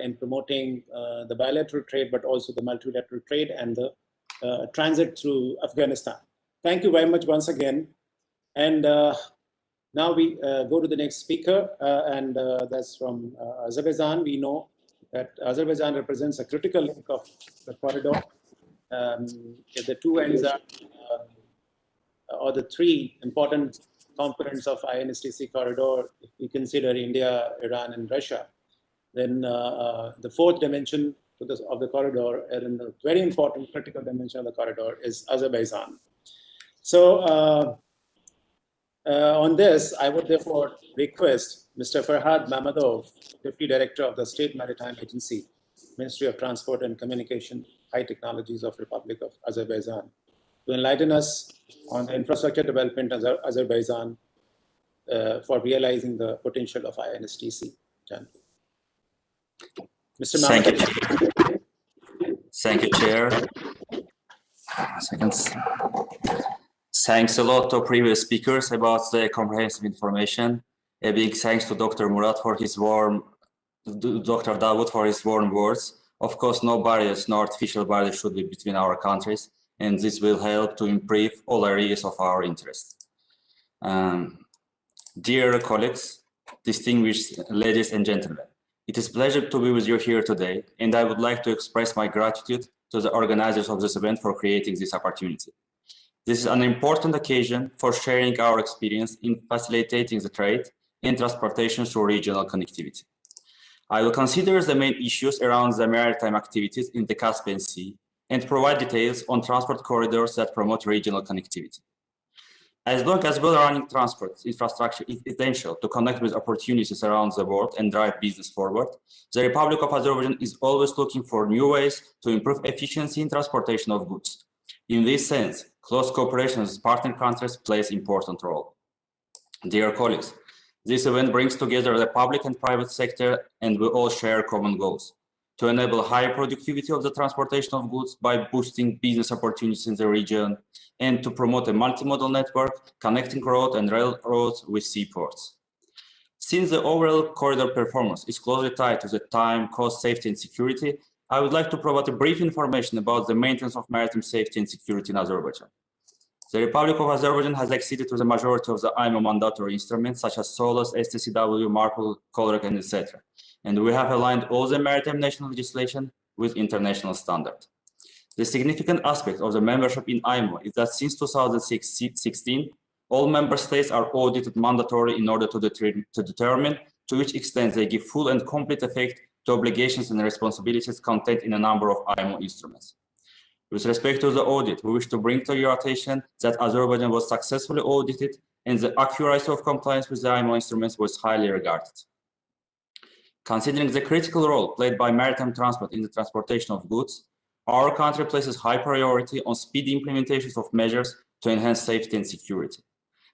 in promoting the bilateral trade, but also the multilateral trade and the transit through Afghanistan. Thank you very much once again. And now we go to the next speaker, and that's from Azerbaijan. We know that Azerbaijan represents a critical link of the corridor. The two ends are, or the three important components of INSTC corridor, if we consider India, Iran, and Russia. Then the fourth dimension of the corridor, and the very important critical dimension of the corridor, is Azerbaijan. So on this, I would therefore request Mr. Farhad Mamadov, Deputy Director of the State Maritime Agency, Ministry of Transport and Communication, High Technologies of Republic of Azerbaijan, to enlighten us on the infrastructure development of Azerbaijan for realizing the potential of INSTC. Mr. Mamadov. Thank you, Chair. Thanks a lot to previous speakers about the comprehensive information. A big thanks to Dr. Murat for his Dr. Dawood for his warm words. Of course, no barriers, no artificial barriers should be between our countries, and this will help to improve all areas of our interest. Dear colleagues, distinguished ladies and gentlemen, it is a pleasure to be with you here today, and I would like to express my gratitude to the organizers of this event for creating this opportunity. This is an important occasion for sharing our experience in facilitating the trade and transportation through regional connectivity. I will consider the main issues around the maritime activities in the Caspian Sea and provide details on transport corridors that promote regional connectivity. As long as well-running transport infrastructure is essential to connect with opportunities around the world and drive business forward, the Republic of Azerbaijan is always looking for new ways to improve efficiency in transportation of goods. In this sense, close cooperation with partner countries plays an important role. Dear colleagues, this event brings together the public and private sector, and we all share common goals: to enable higher productivity of the transportation of goods by boosting business opportunities in the region, and to promote a multimodal network connecting road and railroads with seaports. Since the overall corridor performance is closely tied to the time, cost, safety, and security, I would like to provide a brief information about the maintenance of maritime safety and security in Azerbaijan. The Republic of Azerbaijan has acceded to the majority of the IMO mandatory instruments such as SOLAS, STCW, MARPOL, COLREC, and etc. And we have aligned all the maritime national legislation with international standard. The significant aspect of the membership in IMO is that since 2016, all member states are audited mandatory in order to determine to which extent they give full and complete effect to obligations and responsibilities contained in a number of IMO instruments. With respect to the audit, we wish to bring to your attention that Azerbaijan was successfully audited and the accuracy of compliance with the IMO instruments was highly regarded. Considering the critical role played by maritime transport in the transportation of goods, our country places high priority on speedy implementations of measures to enhance safety and security.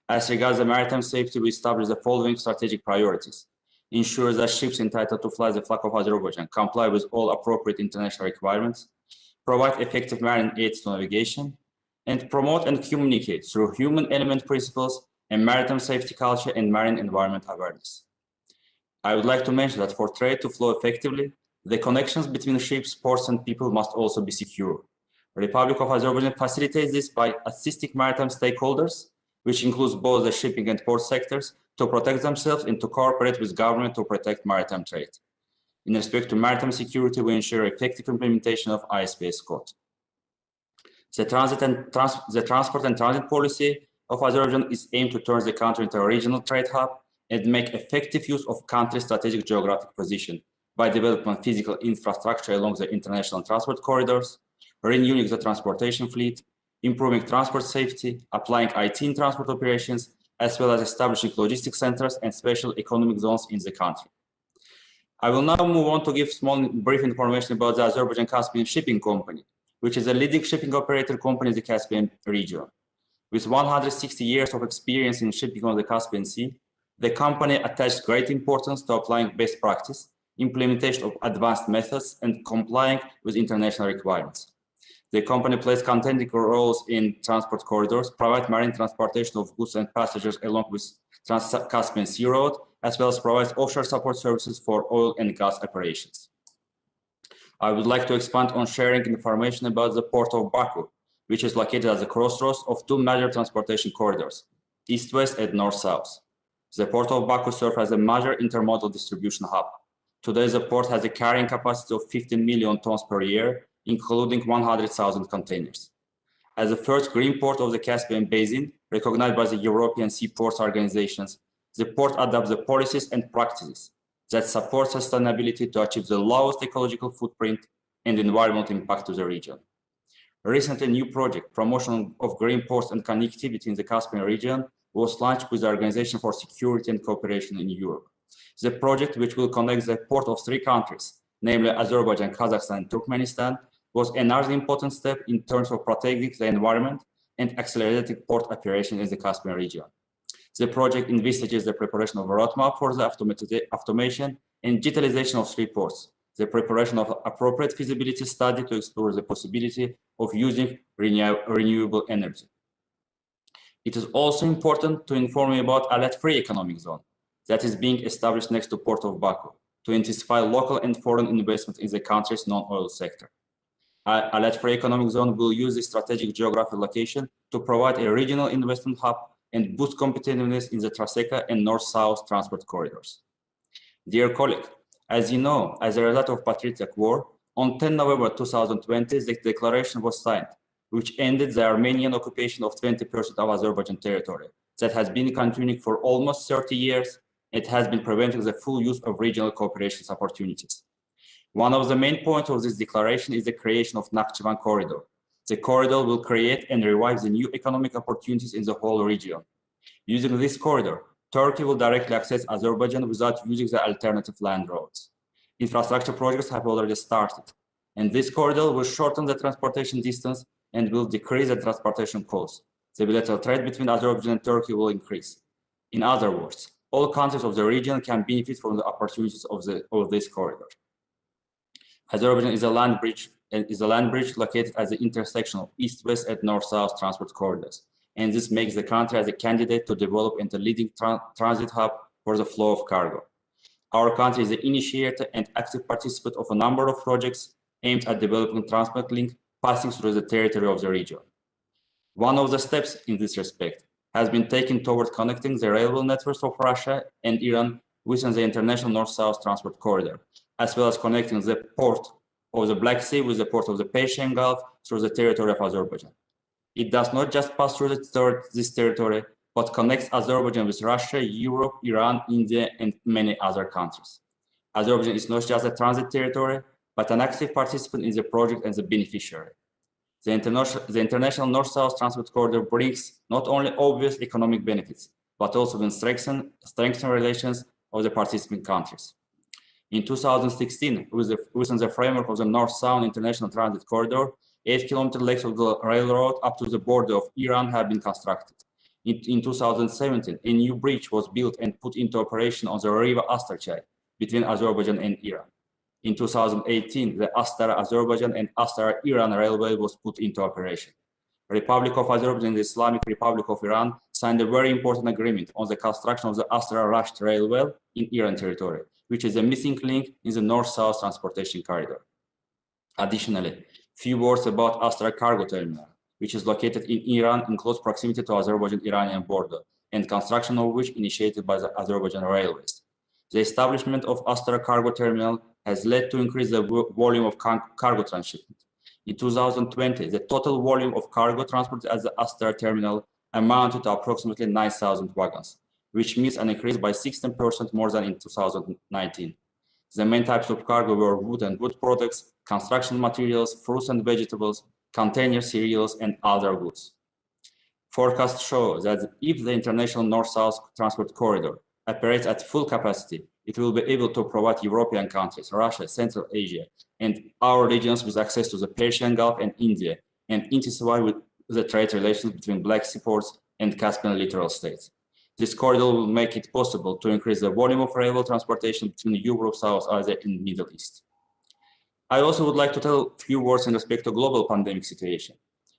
As regards the maritime safety, we established the following strategic priorities: ensure that ships entitled to fly the flag of Azerbaijan comply with all appropriate international requirements, provide effective marine aids to navigation, and promote and communicate through human element principles and maritime safety culture and marine environment awareness. I would like to mention that for trade to flow effectively, the connections between ships, ports, and people must also be secure. The Republic of Azerbaijan facilitates this by assisting maritime stakeholders, which includes both the shipping and port sectors, to protect themselves and to cooperate with government to protect maritime trade. In respect to maritime security, we ensure effective implementation of ISPS code. The transport and transit policy of Azerbaijan is aimed to turn the country into a regional trade hub and make effective use of country's strategic geographic position by developing physical infrastructure along the international transport corridors, renewing the transportation fleet, improving transport safety, applying IT in transport operations, as well as establishing logistics centers and special economic zones in the country. I will now move on to give brief information about the Azerbaijan Caspian Shipping Company, which is a leading shipping operator company in the Caspian region. With 160 years of experience in shipping on the Caspian Sea, the company attached great importance to applying best practice, implementation of advanced methods, and complying with international requirements. The company plays contending roles in transport corridors, provide marine transportation of goods and passengers along with Trans-Caspian Sea Road, as well as provides offshore support services for oil and gas operations. I would like to expand on sharing information about the port of Baku, which is located at the crossroads of two major transportation corridors, east-west and north-south. The port of Baku serves as a major intermodal distribution hub. Today, the port has a carrying capacity of 15 million tons per year, including 100,000 containers. As the first green port of the Caspian Basin, recognized by the European Seaports Organizations, the port adopts the policies and practices that support sustainability to achieve the lowest ecological footprint and environmental impact to the region. Recently, a new project, Promotion of Green Ports and Connectivity in the Caspian region, was launched with the Organization for Security and Cooperation in Europe. The project, which will connect the port of three countries, namely Azerbaijan, Kazakhstan, and Turkmenistan, was another important step in terms of protecting the environment and accelerating port operation in the Caspian region. The project envisages the preparation of a roadmap for the automation and digitalization of three ports, the preparation of appropriate feasibility study to explore the possibility of using renewable energy. It is also important to inform you about alert-free economic zone that is being established next to port of Baku to intensify local and foreign investment in the country's non-oil sector. Alert-free economic zone will use the strategic geographic location to provide a regional investment hub and boost competitiveness in the Traseka and North-South transport corridors. Dear colleague, as you know, as a result of Patriotic War, on 10 November 2020, the declaration was signed, which ended the Armenian occupation of 20% of Azerbaijan territory that has been continuing for almost 30 years. It has been preventing the full use of regional cooperation opportunities. One of the main points of this declaration is the creation of Nakhchivan Corridor. The corridor will create and revive the new economic opportunities in the whole region. Using this corridor, Turkey will directly access Azerbaijan without using the alternative land roads. Infrastructure projects have already started, and this corridor will shorten the transportation distance and will decrease the transportation costs. The bilateral trade between Azerbaijan and Turkey will increase. In other words, all countries of the region can benefit from the opportunities of this corridor. Azerbaijan is a land bridge located at the intersection of east-west and north-south transport corridors, and this makes the country as a candidate to develop into a leading transit hub for the flow of cargo. Our country is the initiator and active participant of a number of projects aimed at developing transport link passing through the territory of the region. One of the steps in this respect has been taken toward connecting the railway networks of Russia and Iran within the international north-south transport corridor, as well as connecting the port of the Black Sea with the port of the Persian Gulf through the territory of Azerbaijan. It does not just pass through this territory, but connects Azerbaijan with Russia, Europe, Iran, India, and many other countries. Azerbaijan is not just a transit territory, but an active participant in the project and the beneficiary. The international north-south transport corridor brings not only obvious economic benefits, but also will strengthen relations of the participant countries. In 2016, within the framework of the North-South International Transit Corridor, 8-kilometer legs of the railroad up to the border of Iran have been constructed. In 2017, a new bridge was built and put into operation on the river Astarchay between Azerbaijan and Iran. In 2018, the Astara-Azerbaijan and Astara-Iran railway was put into operation. The Republic of Azerbaijan and the Islamic Republic of Iran signed a very important agreement on the construction of the Astara-Rasht railway in Iran territory, which is a missing link in the north-south transportation corridor. Additionally, Few words about Astra Cargo Terminal, which is located in Iran in close proximity to Azerbaijan-Iranian border, and construction of which initiated by the Azerbaijan Railways. The establishment of Astra Cargo Terminal has led to increase the volume of cargo transshipment. In 2020, the total volume of cargo transported at the Astra Terminal amounted to approximately 9,000 wagons, which means an increase by 16% more than in 2019. The main types of cargo were wood and wood products, construction materials, fruits and vegetables, container cereals, and other goods. Forecasts show that if the international north-south transport corridor operates at full capacity, it will be able to provide European countries, Russia, Central Asia, and our regions with access to the Persian Gulf and India, and intensify with the trade relations between Black Sea ports and Caspian littoral states. This corridor will make it possible to increase the volume of railway transportation between Europe, South Asia, and the Middle East. I also would like to tell a few words in respect to global pandemic situation.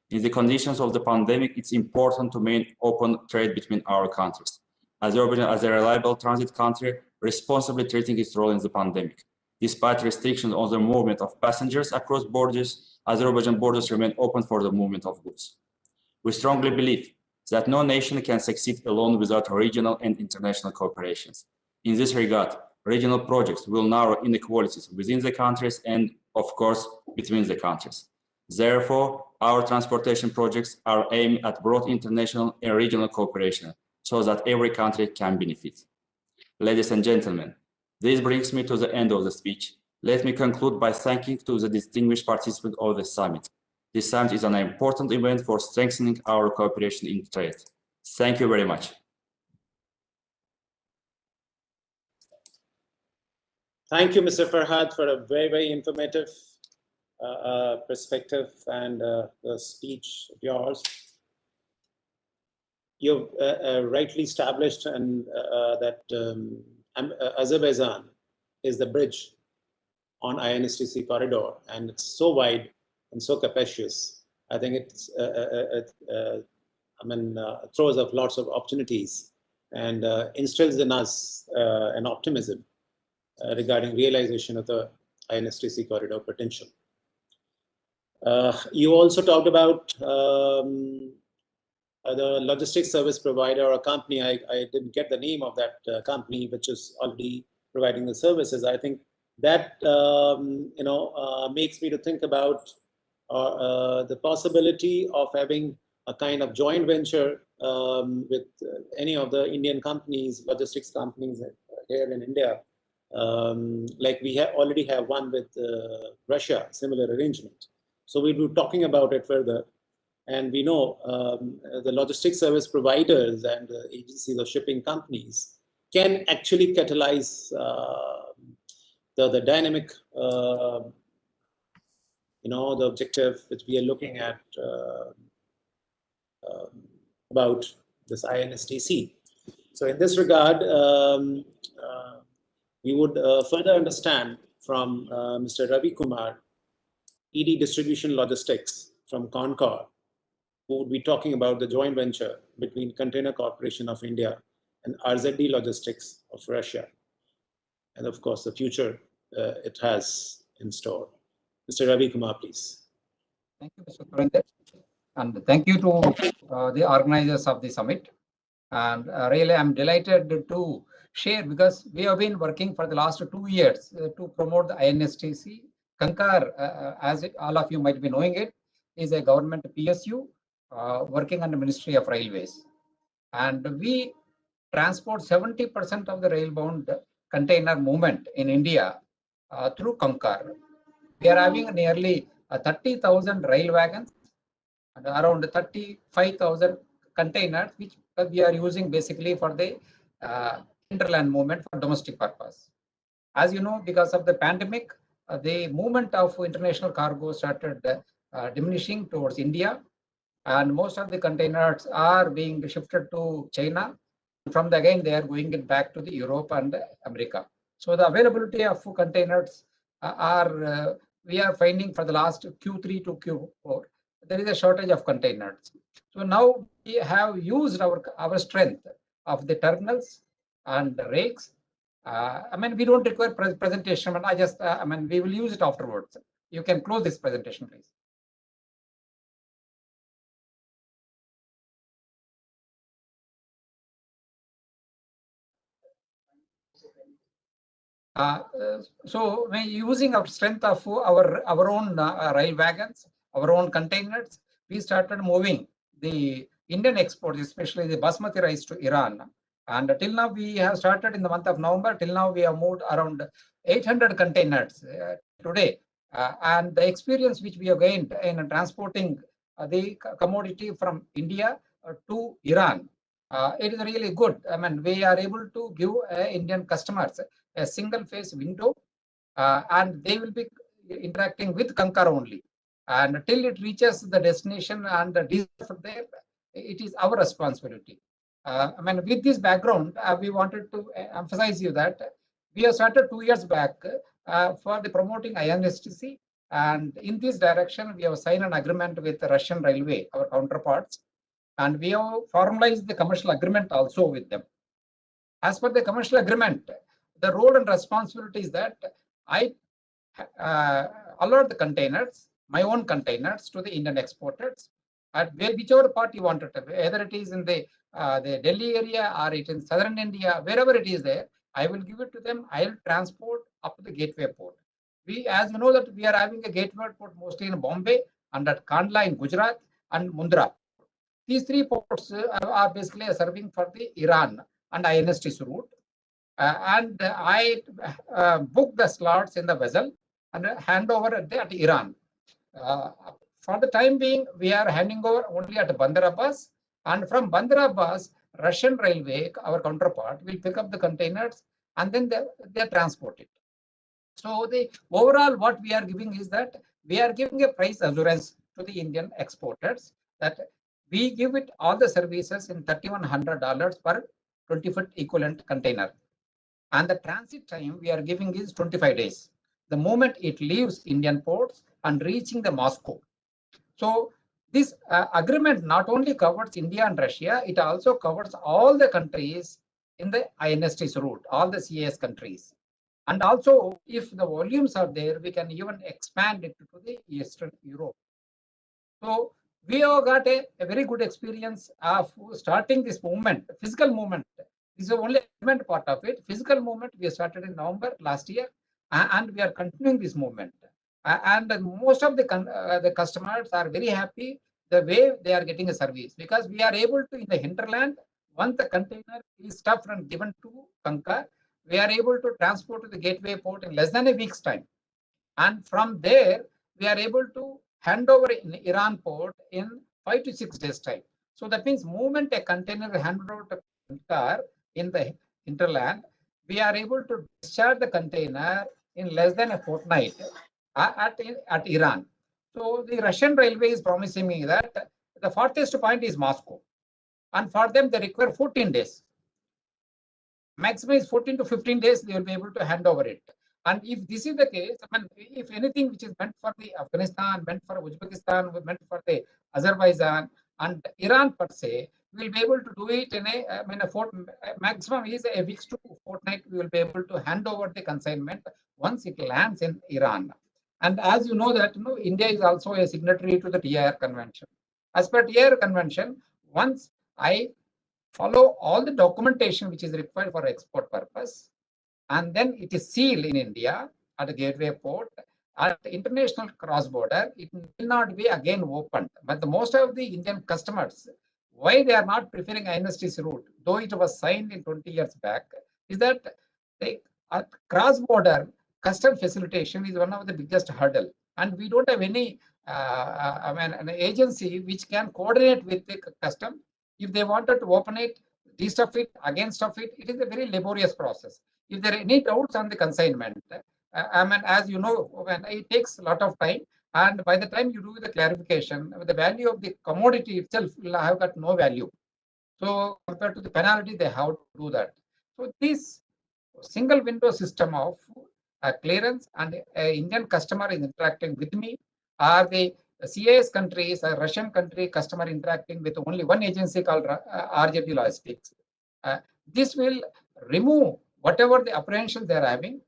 In the conditions of the pandemic, it's important to maintain open trade between our countries. Azerbaijan, as a reliable transit country, responsibly treating its role in the pandemic. Despite restrictions on the movement of passengers across borders, Azerbaijan borders remain open for the movement of goods. We strongly believe that no nation can succeed alone without regional and international cooperations. In this regard, regional projects will narrow inequalities within the countries and, of course, between the countries. Therefore, our transportation projects are aimed at broad international and regional cooperation so that every country can benefit. Ladies and gentlemen, this brings me to the end of the speech. Let me conclude by thanking to the distinguished participants of the summit. This summit is an important event for strengthening our cooperation in trade. Thank you very much. Thank you, Mr. Farhad, for a very, very informative perspective and the speech of yours. You've rightly established that Azerbaijan is the bridge on INSTC corridor, and it's so wide and so capacious. I think it's throws up lots of opportunities and instills in us an optimism regarding realization of the INSTC corridor potential. You also talked about the logistics service provider or company. I didn't get the name of that company, which is already providing the services. I think that makes me to think about the possibility of having a kind of joint venture with any of the Indian companies, logistics companies here in India. Like we already have one with Russia, similar arrangement. So we were talking about it further. And we know the logistics service providers and agencies or shipping companies can actually catalyze the dynamic, the objective which we are looking at about this INSTC. So in this regard, we would further understand from Mr. Ravi Kumar, ED Distribution Logistics from Concord, who would be talking about the joint venture between Container Corporation of India and RZD Logistics of Russia, and of course the future it has in store. Mr. Ravi Kumar, please. Thank you, Mr. Surinder, and thank you to the organizers of the summit. And really, I'm delighted to share, because we have been working for the last 2 years to promote the INSTC. Concur, all of you might be knowing it, is a government PSU working under Ministry of Railways. And we transport 70% of the rail-bound container movement in India through Concur. We are having nearly 30,000 rail wagons and around 35,000 containers, which we are using basically for the interland movement for domestic purpose. As you know, because of the pandemic, the movement of international cargo started diminishing towards India, and most of the containers are being shifted to China. From the again, they are going it back to the Europe and America. So the availability of containers we are finding for the last Q3 to Q4, there is a shortage of containers. So now we have used our strength of the terminals and the rakes. We don't require presentation, but we will use it afterwards. You can close this presentation, please. So when using our strength of our own rail wagons, our own containers, we started moving the Indian exports, especially the basmati rice, to Iran. And till now, we have started in the month of November. Till now, we have moved around 800 containers today. And the experience which we have gained in transporting the commodity from India to Iran, it is really good. I mean, we are able to give Indian customers a single phase window, and they will be interacting with Concur only. And till it reaches the destination and the there, it is our responsibility. I mean, with this background, we wanted to emphasize you that we have started 2 years back for the promoting INSTC, and in this direction, we have signed an agreement with the Russian Railway, our counterparts, and we have formalized the commercial agreement also with them. As per the commercial agreement, the role and responsibility is that I allot the containers, my own containers, to the Indian exporters at whichever part you want it, whether it is in the Delhi area or it in southern India, wherever it is there, I will give it to them. I will transport up to the gateway port. We, as you know, that we are having a gateway port mostly in Bombay and at Kandla in Gujarat and Mundra. These three ports are basically serving for the Iran and INSTC route. And I book the slots in the vessel and hand over at Iran. For the time being, we are handing over only at Bandar Abbas, and from Bandar Abbas, Russian Railway, our counterpart, will pick up the containers and then they transport it. So the overall what we are giving is that we are giving a price assurance to the Indian exporters that we give it all the services in $3,100 per 20-foot equivalent container. And the transit time we are giving is 25 days. The moment it leaves Indian ports and reaching the Moscow. So this agreement not only covers India and Russia, it also covers all the countries in the INSTC route, all the CIS countries. And also, if the volumes are there, we can even expand it to the Eastern Europe. So we have got a very good experience of starting this movement, physical movement. This is only movement part of it. Physical movement we started in November last year, and we are continuing this movement. And most of the customers are very happy the way they are getting a service, because we are able to, in the hinterland, once the container is stuffed and given to Concur, we are able to transport to the gateway port in less than a week's time. And from there, we are able to hand over in Iran port in 5 to 6 days time. So that means moment a container handed over to Concur in the hinterland, we are able to discharge the container in less than a fortnight at Iran. So the Russian Railway is promising me that the farthest point is Moscow, and for them they require 14 days. Maximum is 14 to 15 days, they will be able to hand over it. And if this is the case, I mean, if anything which is meant for the Afghanistan, meant for Uzbekistan, meant for the Azerbaijan and Iran per se, we will be able to do it in a maximum is a week to fortnight. We will be able to hand over the consignment once it lands in Iran. And as you know that India is also a signatory to the TIR convention. As per TIR convention, once I follow all the documentation which is required for export purpose, and then it is sealed in India at the gateway port. At international cross-border, it will not be again opened. But the most of the Indian customers, why they are not preferring INSTC route, though it was signed in 20 years back, is that the cross-border custom facilitation is one of the biggest hurdle. And we don't have any an agency which can coordinate with the custom. If they wanted to open it, de-stuff it, again stuff it, it is a very laborious process. If there are any doubts on the consignment, as you know, it takes a lot of time, and by the time you do the clarification, the value of the commodity itself will have got no value. So compared to the penalty, they have to do that. So this single window system of clearance and Indian customer is interacting with me, or the CIS countries, a Russian country customer interacting with only one agency called RJD Logistics. This will remove whatever the apprehensions they are having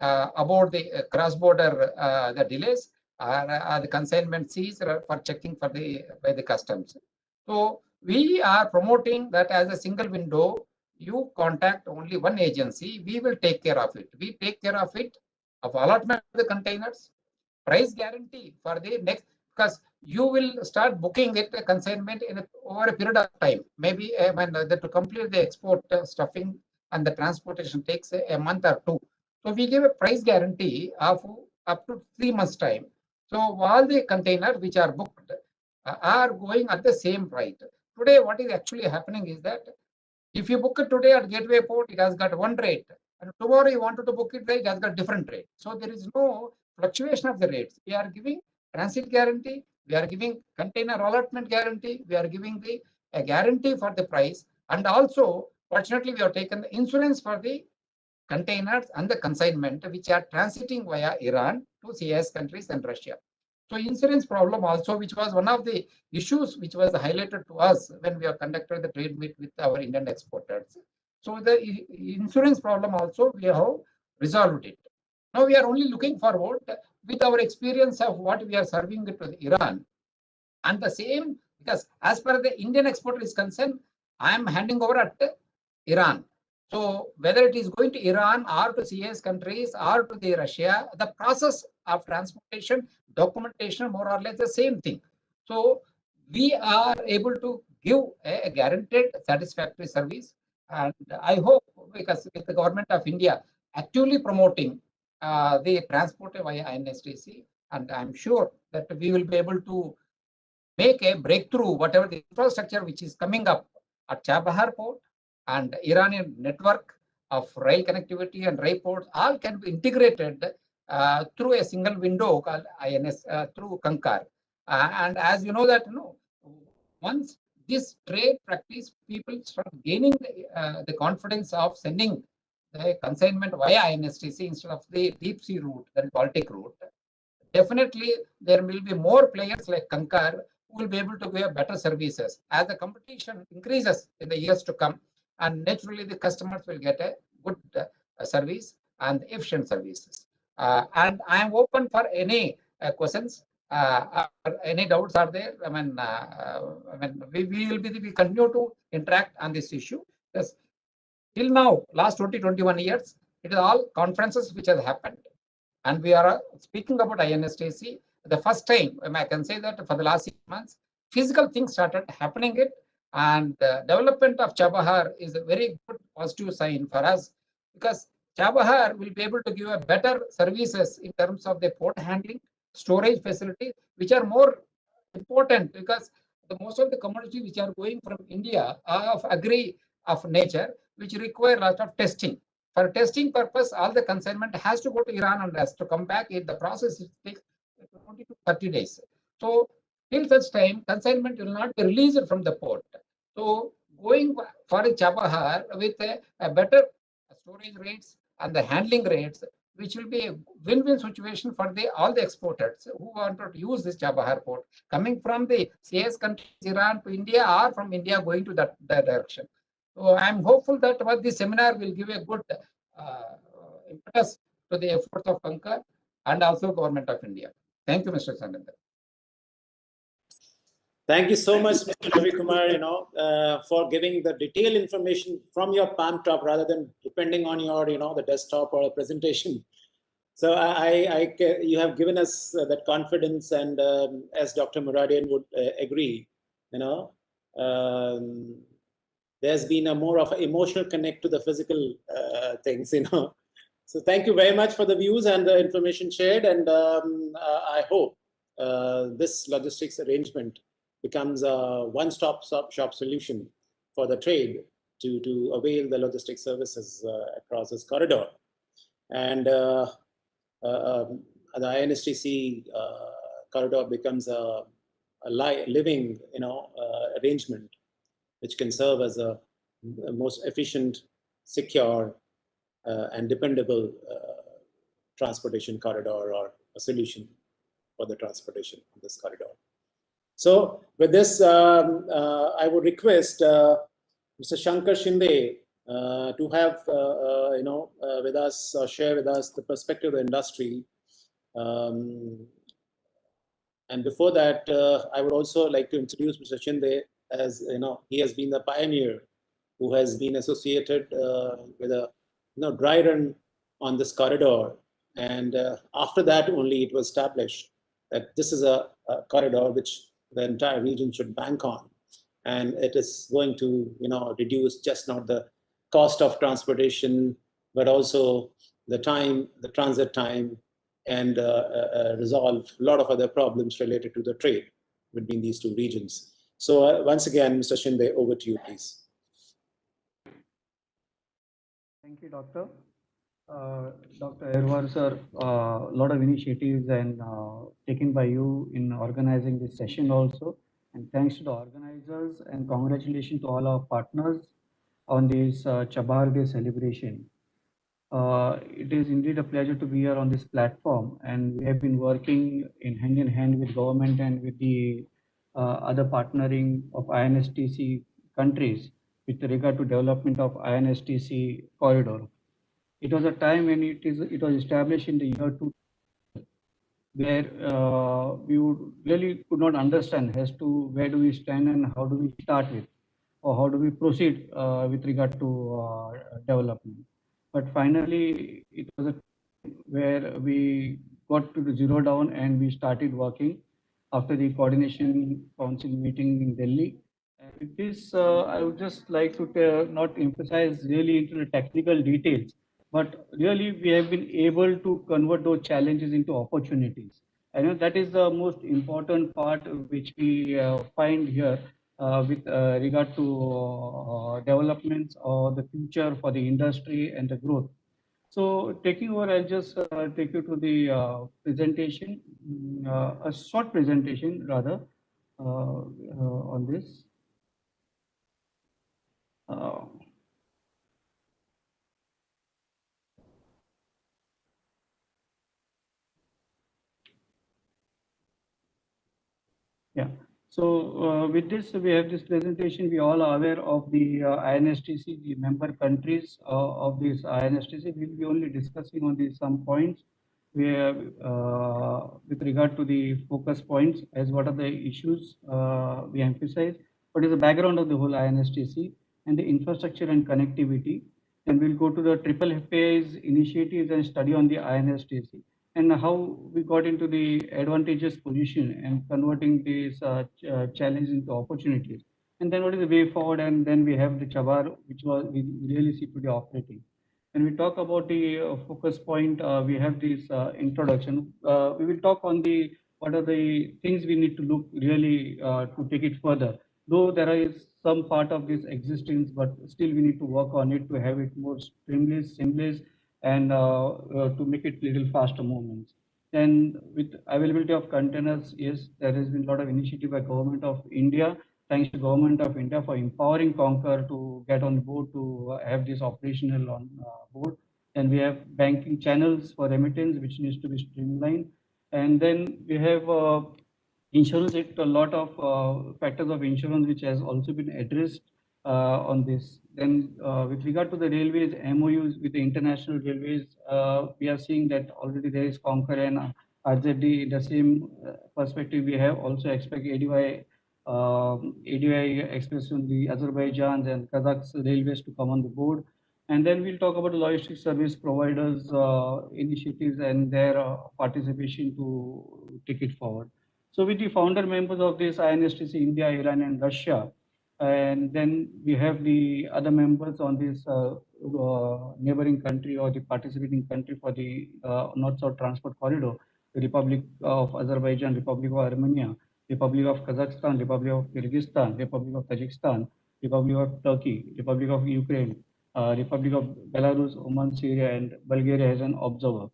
about the cross-border the delays or the consignment seized for checking for by the customs. So we are promoting that as a single window. you contact only one agency, we will take care of it. We take care of it, of allotment of the containers, price guarantee for the next, because you will start booking it, a consignment over a period of time. Maybe to complete the export stuffing and the transportation takes a month or two. So we give a price guarantee of up to 3 months time. So all the containers which are booked are going at the same rate. Today, what is actually happening is that if you book it today at Gateway Port, it has got one rate. And tomorrow you wanted to book it, it has got different rate. So there is no fluctuation of the rates. We are giving transit guarantee. We are giving container allotment guarantee. We are giving a guarantee for the price. And also, fortunately, we have taken the insurance for the containers and the consignment which are transiting via Iran to CIS countries and Russia. So insurance problem also, which was one of the issues which was highlighted to us when we have conducted the trade meet with our Indian exporters. So the insurance problem also, we have resolved it. Now we are only looking forward with our experience of what we are serving to Iran. And the same, because as per the Indian exporter is concerned, I am handing over at Iran. So whether it is going to Iran or to CIS countries or to the Russia, the process of transportation, documentation, more or less the same thing. So we are able to give a guaranteed satisfactory service. And I hope, because with the government of India actively promoting the transport via INSTC, and I'm sure that we will be able to make a breakthrough, whatever the infrastructure which is coming up at Chabahar port and Iranian network of rail connectivity and rail ports, all can be integrated through a single window called INS through Kankar. And as you know that, once this trade practice, people start gaining the confidence of sending the consignment via INSTC instead of the deep sea route, the Baltic route. Definitely, there will be more players like Kankar who will be able to give better services as the competition increases in the years to come, and naturally the customers will get a good service and efficient services. And I am open for any questions. Any doubts are there? We continue to interact on this issue. Yes. Till now, last 20-21 years, it is all conferences which have happened. And we are speaking about INSTC. The first time, I can say that for the last 6 months, physical things started happening it, and the development of Chabahar is a very good positive sign for us, because Chabahar will be able to give a better services in terms of the port handling, storage facility, which are more important, because most of the commodities which are going from India are of agri of nature, which require a lot of testing. For testing purpose, all the consignment has to go to Iran and has to come back. The process takes 20 to 30 days. So till such time, consignment will not be released from the port. So going for a Chabahar with a better storage rates and the handling rates, which will be a win-win situation for all the exporters who want to use this Chabahar port, coming from the CIS countries, Iran to India, or from India going to that direction. So I'm hopeful that this seminar will give a good impetus to the efforts of Kankar and also Government of India. Thank you, Mr. Sananda. Thank you so much, Mr. Ravi Kumar, for giving the detailed information from your palm top rather than depending on your, the desktop or a presentation. So you have given us that confidence, and as Dr. Muradian would agree, there's been a more of an emotional connect to the physical things, So thank you very much for the views and the information shared, and I hope this logistics arrangement becomes a one-stop shop solution for the trade to avail the logistics services across this corridor. And the INSTC corridor becomes a living, arrangement which can serve as a most efficient, secure, and dependable transportation corridor, or a solution for the transportation of this corridor. So with this, I would request Mr. Shankar Shinde to have, with us, or share with us the perspective of the industry. And before that, I would also like to introduce Mr. Shinde, as he has been the pioneer who has been associated with a dry run on this corridor. And after that, only it was established that this is a corridor which the entire region should bank on. And it is going to reduce just not the cost of transportation, but also the time, the transit time, and resolve a lot of other problems related to the trade between these two regions. So once again, Mr. Shinde, over to you, please. Thank you, Doctor. Dr. Erwar, sir, a lot of initiatives and taken by you in organizing this session also. And thanks to the organizers and congratulations to all our partners on this Chabar Day celebration. It is indeed a pleasure to be here on this platform, and we have been working in hand with government and with the other partnering of INSTC countries with regard to development of INSTC corridor. It was a time when it was established in the year 2000, where we really could not understand as to where do we stand and how do we start with, or how do we proceed with regard to development. But finally, it was a time where we got to the zero down and we started working after the coordination council meeting in Delhi. And with this, I would just like to not emphasize really into the technical details, but really we have been able to convert those challenges into opportunities. I know that is the most important part which we find here with regard to developments or the future for the industry and the growth. So taking over, I'll just take you to the presentation, a short presentation rather on this. Yeah. So with this, we have this presentation. We all are aware of the INSTC, the member countries of this INSTC. We'll be only discussing on these some points where, with regard to the focus points, as what are the issues we emphasize, what is the background of the whole INSTC and the infrastructure and connectivity. And we'll go to the triple FAI's initiatives and study on the INSTC, and how we got into the advantageous position and converting these challenges into opportunities. And then what is the way forward? And then we have the Chabar, which we really see to be operating. When we talk about the focus point, we have this introduction. We will talk on the what are the things we need to look really to take it further. Though there is some part of this existence, but still we need to work on it to have it more seamless, and to make it little faster movements. And with availability of containers, yes, there has been a lot of initiative by Government of India. Thanks to Government of India for empowering Concur to get on board to have this operational on board. And we have banking channels for remittance, which needs to be streamlined. And then we have insurance. A lot of factors of insurance which has also been addressed on this. Then with regard to the railways, MOUs with the international railways, we are seeing that already there is Concur and RZD. The same perspective we have also expect ADY Express on the Azerbaijan and Kazakhs railways to come on the board. And then we'll talk about the logistics service providers initiatives and their participation to take it forward. So with the founder members of this INSTC, India, Iran, and Russia, and then we have the other members on this neighboring country or the participating country for the North-South Transport Corridor, the Republic of Azerbaijan, Republic of Armenia, Republic of Kazakhstan, Republic of Kyrgyzstan, Republic of Tajikistan, Republic of Turkey, Republic of Ukraine, Republic of Belarus, Oman, Syria, and Bulgaria as an observer.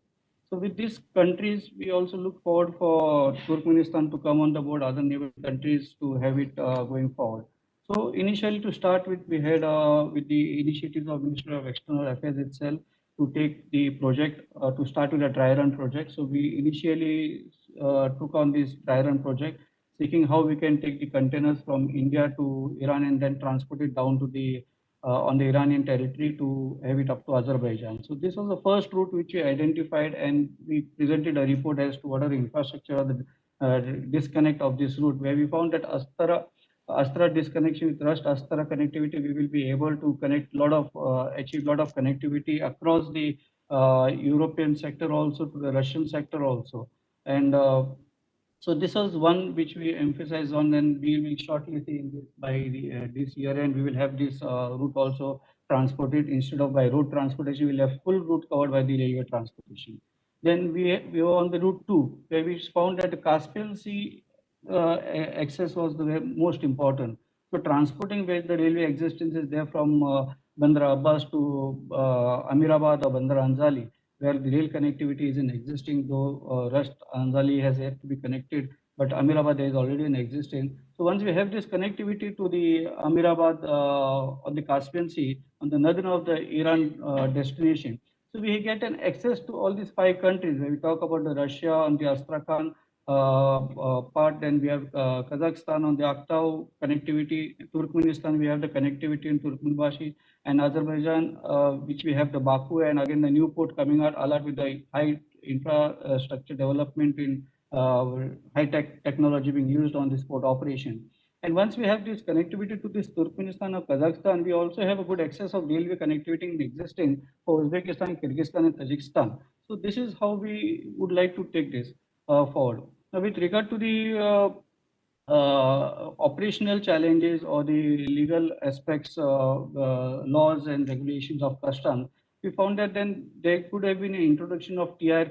So with these countries, we also look forward for Turkmenistan to come on the board, other neighboring countries to have it going forward. So initially to start with, we had with the initiatives of Ministry of External Affairs itself to take the project, to start with a dry run project. So we initially took on this dry run project, seeking how we can take the containers from India to Iran and then transport it down to the on the Iranian territory to have it up to Azerbaijan. So this was the first route which we identified, and we presented a report as to what are the infrastructure or the disconnect of this route, where we found that Astara Astra disconnection with Rust Astra connectivity, we will be able to connect achieve lot of connectivity across the European sector also to the Russian sector also. And so this was one which we emphasize on, and we will shortly see in this by this year, and we will have this route also transported. Instead of by road transportation, we'll have full route covered by the railway transportation. Then we were on the route 2, where we found that the Caspian Sea access was the most important. So transporting where the railway existence is there from Bandar Abbas to Amirabad or Bandar Anzali, where the rail connectivity is in existing, though Rust Anzali has yet to be connected, but Amirabad is already in existence. So once we have this connectivity to the Amirabad on the Caspian Sea, on the northern of the Iran destination, so we get an access to all these 5 countries. When we talk about the Russia on the Astrakhan part, then we have Kazakhstan on the Aktau connectivity, Turkmenistan, we have the connectivity in Turkmenbashi, and Azerbaijan, which we have the Baku, and again the new port coming out, Alat, with the high infrastructure development in high-tech technology being used on this port operation. And once we have this connectivity to this Turkmenistan or Kazakhstan, we also have a good access of railway connectivity in existing for Uzbekistan, Kyrgyzstan, and Tajikistan. So this is how we would like to take this forward. Now, with regard to the operational challenges or the legal aspects, laws and regulations of customs, we found that then there could have been an introduction of TR,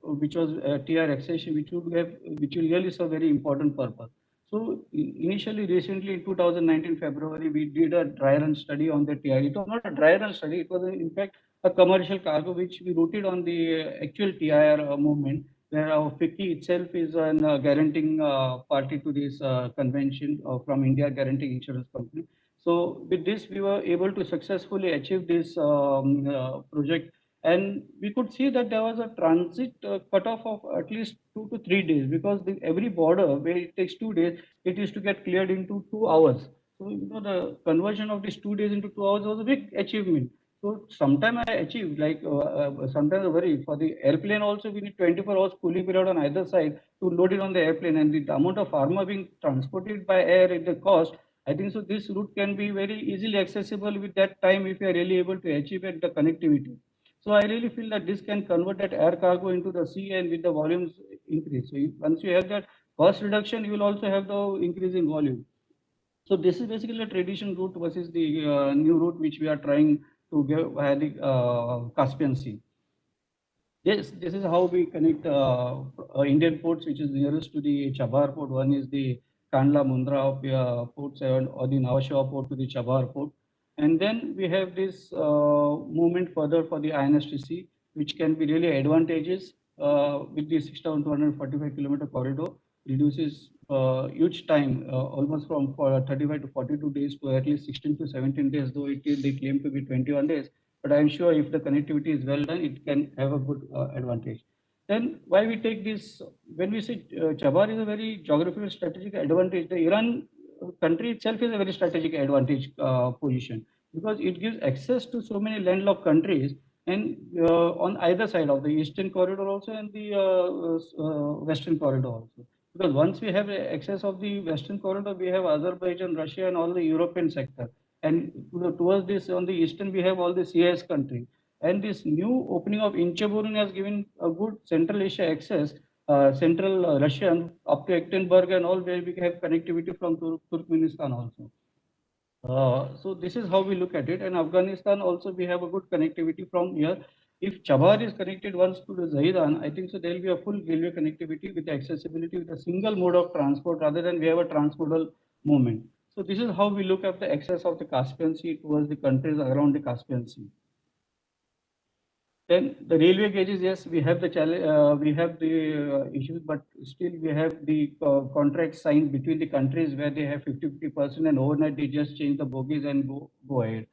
which was TR accession, which will really serve a very important purpose. So initially, recently in 2019 February, we did a dry run study on the TR. It was not a dry run study; it was in fact a commercial cargo which we routed on the actual TIR movement, where our FICCI itself is a guaranteeing party to this convention from India Guaranteeing Insurance Company. So with this, we were able to successfully achieve this project, and we could see that there was a transit cutoff of at least 2 to 3 days, because every border where it takes 2 days, it is to get cleared into 2 hours. So the conversion of these 2 days into 2 hours was a big achievement. So sometime I achieved, like sometimes for the airplane also we need 24 hours cooling period on either side to load it on the airplane, and the amount of pharma being transported by air at the cost, I think so this route can be very easily accessible with that time if we are really able to achieve it, the connectivity. So I really feel that this can convert that air cargo into the sea, and with the volumes increase. So once you have that cost reduction, you will also have the increase in volume. So this is basically a traditional route versus the new route which we are trying to give via the Caspian Sea. This is how we connect Indian ports, which is nearest to the Chabar port. One is the Kandla Mundra ports, or the Nawasheva port to the Chabar port. And then we have this movement further for the INSTC, which can be really advantageous with the 6,245 kilometer corridor. Reduces huge time, almost from 35 to 42 days to at least 16 to 17 days, though they claim to be 21 days. But I'm sure if the connectivity is well done, it can have a good advantage. Then why we take this, when we say Chabar is a very geographical strategic advantage, the Iran country itself is a very strategic advantage position, because it gives access to so many landlocked countries, and on either side of the eastern corridor also and the western corridor also. Because once we have access of the western corridor, we have Azerbaijan, Russia, and all the European sector. And towards this, on the eastern, we have all the CIS countries. And this new opening of Inchaburun has given a good Central Asia access, Central Russia up to Ekaterinburg and all, where we have connectivity from Turkmenistan also. So this is how we look at it. And Afghanistan also, we have a good connectivity from here. If Chabar is connected once to the Zahidan, I think so there will be a full railway connectivity with accessibility with a single mode of transport, rather than we have a transmodal movement. So this is how we look at the access of the Caspian Sea towards the countries around the Caspian Sea. Then the railway gauges, yes, we have the challenge, we have the issues, but still we have the contracts signed between the countries where they have 50-50%, and overnight they just change the bogies and go ahead.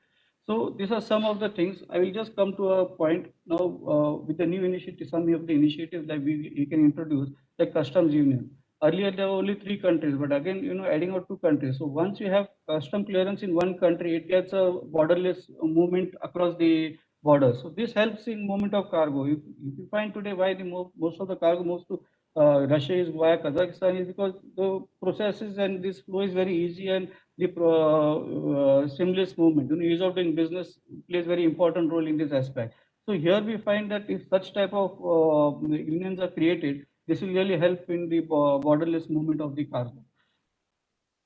So these are some of the things. I will just come to a point now with the new initiative, some of the initiatives that we can introduce, like customs union. Earlier there were only 3 countries, but again, adding out 2 countries. So once you have custom clearance in one country, it gets a borderless movement across the border. So this helps in movement of cargo. If you find today why most of the cargo moves to Russia is via Kazakhstan is because the processes and this flow is very easy and the seamless movement. Ease of doing business plays very important role in this aspect. So here we find that if such type of unions are created, this will really help in the borderless movement of the cargo.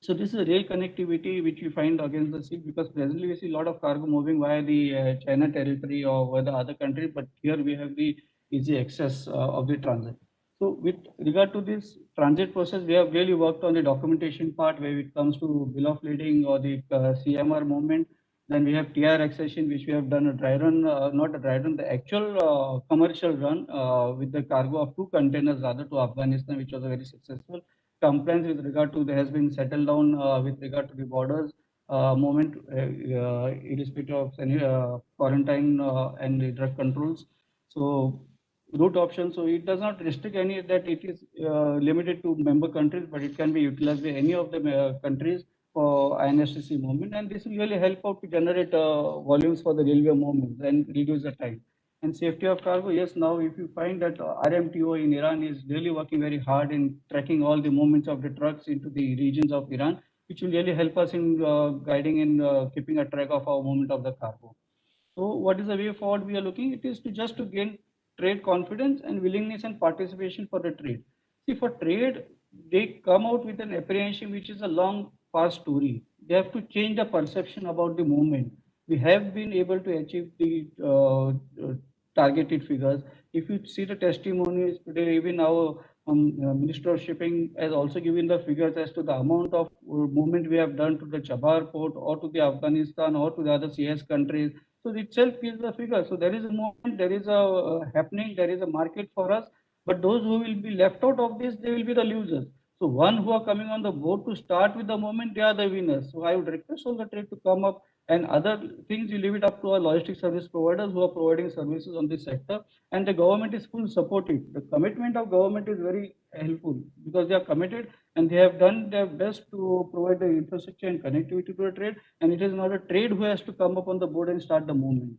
So this is a rail connectivity which we find against the sea, because presently we see a lot of cargo moving via the China territory or via the other country, but here we have the easy access of the transit. So with regard to this transit process, we have really worked on the documentation part where it comes to bill of lading or the CMR movement. Then we have TR accession, which we have done a dry run, not a dry run, the actual commercial run with the cargo of 2 containers rather to Afghanistan, which was a very successful. Compliance with regard to there has been settled down with regard to the borders movement, irrespective of any quarantine and the drug controls. So route option, so it does not restrict any that it is limited to member countries, but it can be utilized by any of the countries for INSTC movement, and this will really help out to generate volumes for the railway movement and reduce the time. And safety of cargo, yes, now if you find that RMTO in Iran is really working very hard in tracking all the movements of the trucks into the regions of Iran, which will really help us in guiding and keeping a track of our movement of the cargo. So what is the way forward we are looking? It is to just to gain trade confidence and willingness and participation for the trade. See, for trade, they come out with an apprehension which is a long past story. They have to change the perception about the movement. We have been able to achieve the targeted figures. If you see the testimonies today, even our Minister of Shipping has also given the figures as to the amount of movement we have done to the Chabahar port or to the Afghanistan or to the other CS countries. So it itself gives the figure. So there is a movement, there is a happening, there is a market for us. But those who will be left out of this, they will be the losers. So one who are coming on the board to start with the moment, they are the winners. So I would request all the trade to come up, and other things you leave it up to our logistic service providers who are providing services on this sector. And the government is full supportive. The commitment of government is very helpful because they are committed and they have done their best to provide the infrastructure and connectivity to the trade. And it is not a trade who has to come up on the board and start the movement.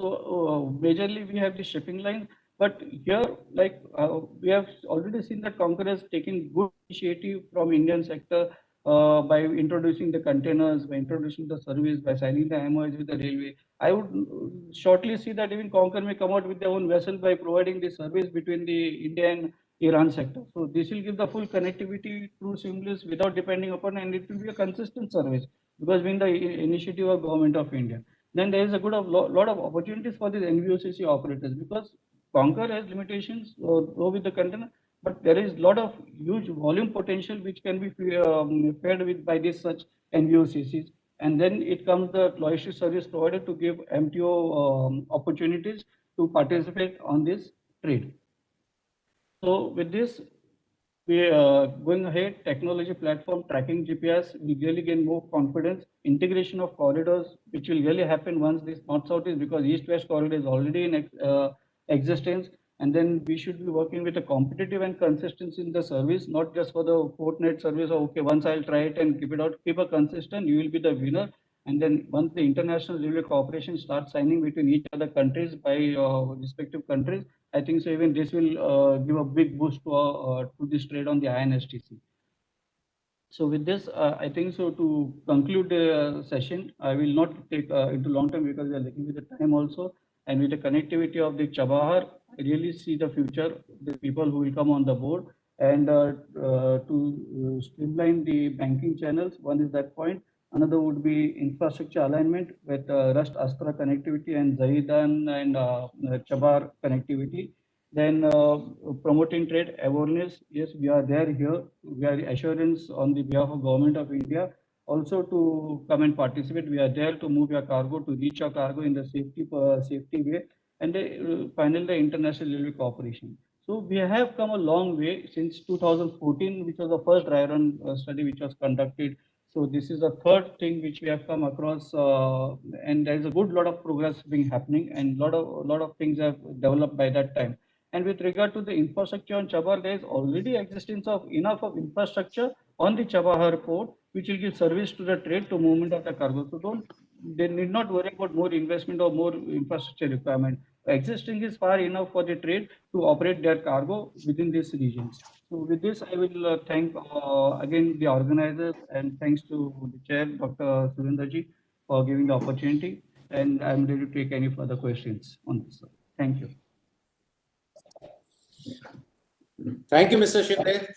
So majorly we have the shipping line, but here we have already seen that Congress taking good initiative from Indian sector by introducing the containers, by introducing the service, by signing the MOUs with the railway. I would shortly see that even Concur may come out with their own vessel by providing the service between the India and Iran sector. So this will give the full connectivity through seamless without depending upon, and it will be a consistent service because being the initiative of Government of India. Then there is a lot of opportunities for these NVOCC operators because Concur has limitations go with the container, but there is a lot of huge volume potential which can be fed with by this such NVOCCs. And then it comes the logistic service provider to give MTO opportunities to participate on this trade. So with this, we going ahead, technology platform tracking GPS will really gain more confidence. Integration of corridors, which will really happen once this north-south is, because east-west corridor is already in existence. And then we should be working with a competitive and consistency in the service, not just for the fortnight service. Or, okay, once I'll try it and keep it out, keep a consistent, you will be the winner. And then once the international railway cooperation starts signing between each other countries by respective countries, I think so even this will give a big boost to this trade on the INSTC. So with this, I think so to conclude the session, I will not take into long term because we are looking with the time also. And with the connectivity of the Chabahar, I really see the future, the people who will come on the board, and to streamline the banking channels. One is that point. Another would be infrastructure alignment with Rust Astra connectivity and Zahidan and Chabahar connectivity. Then promoting trade awareness. Yes, we are there here. We are assurance on the behalf of Government of India. Also to come and participate. We are there to move your cargo, to reach your cargo in the safety way. And finally, the international railway cooperation. So we have come a long way since 2014, which was the first dry run study which was conducted. So this is the third thing which we have come across, and there is a good lot of progress being happening, and lot of things have developed by that time. And with regard to the infrastructure on Chabahar, there is already existence of enough of infrastructure on the Chabahar port, which will give service to the trade to movement of the cargo. So they need not worry about more investment or more infrastructure requirement. existing is far enough for the trade to operate their cargo within these regions. So with this, I will thank again the organizers, and thanks to the chair, Dr. Surendraji, for giving the opportunity. And I'm ready to take any further questions on this. Thank you. Thank you, Mr. Shinde,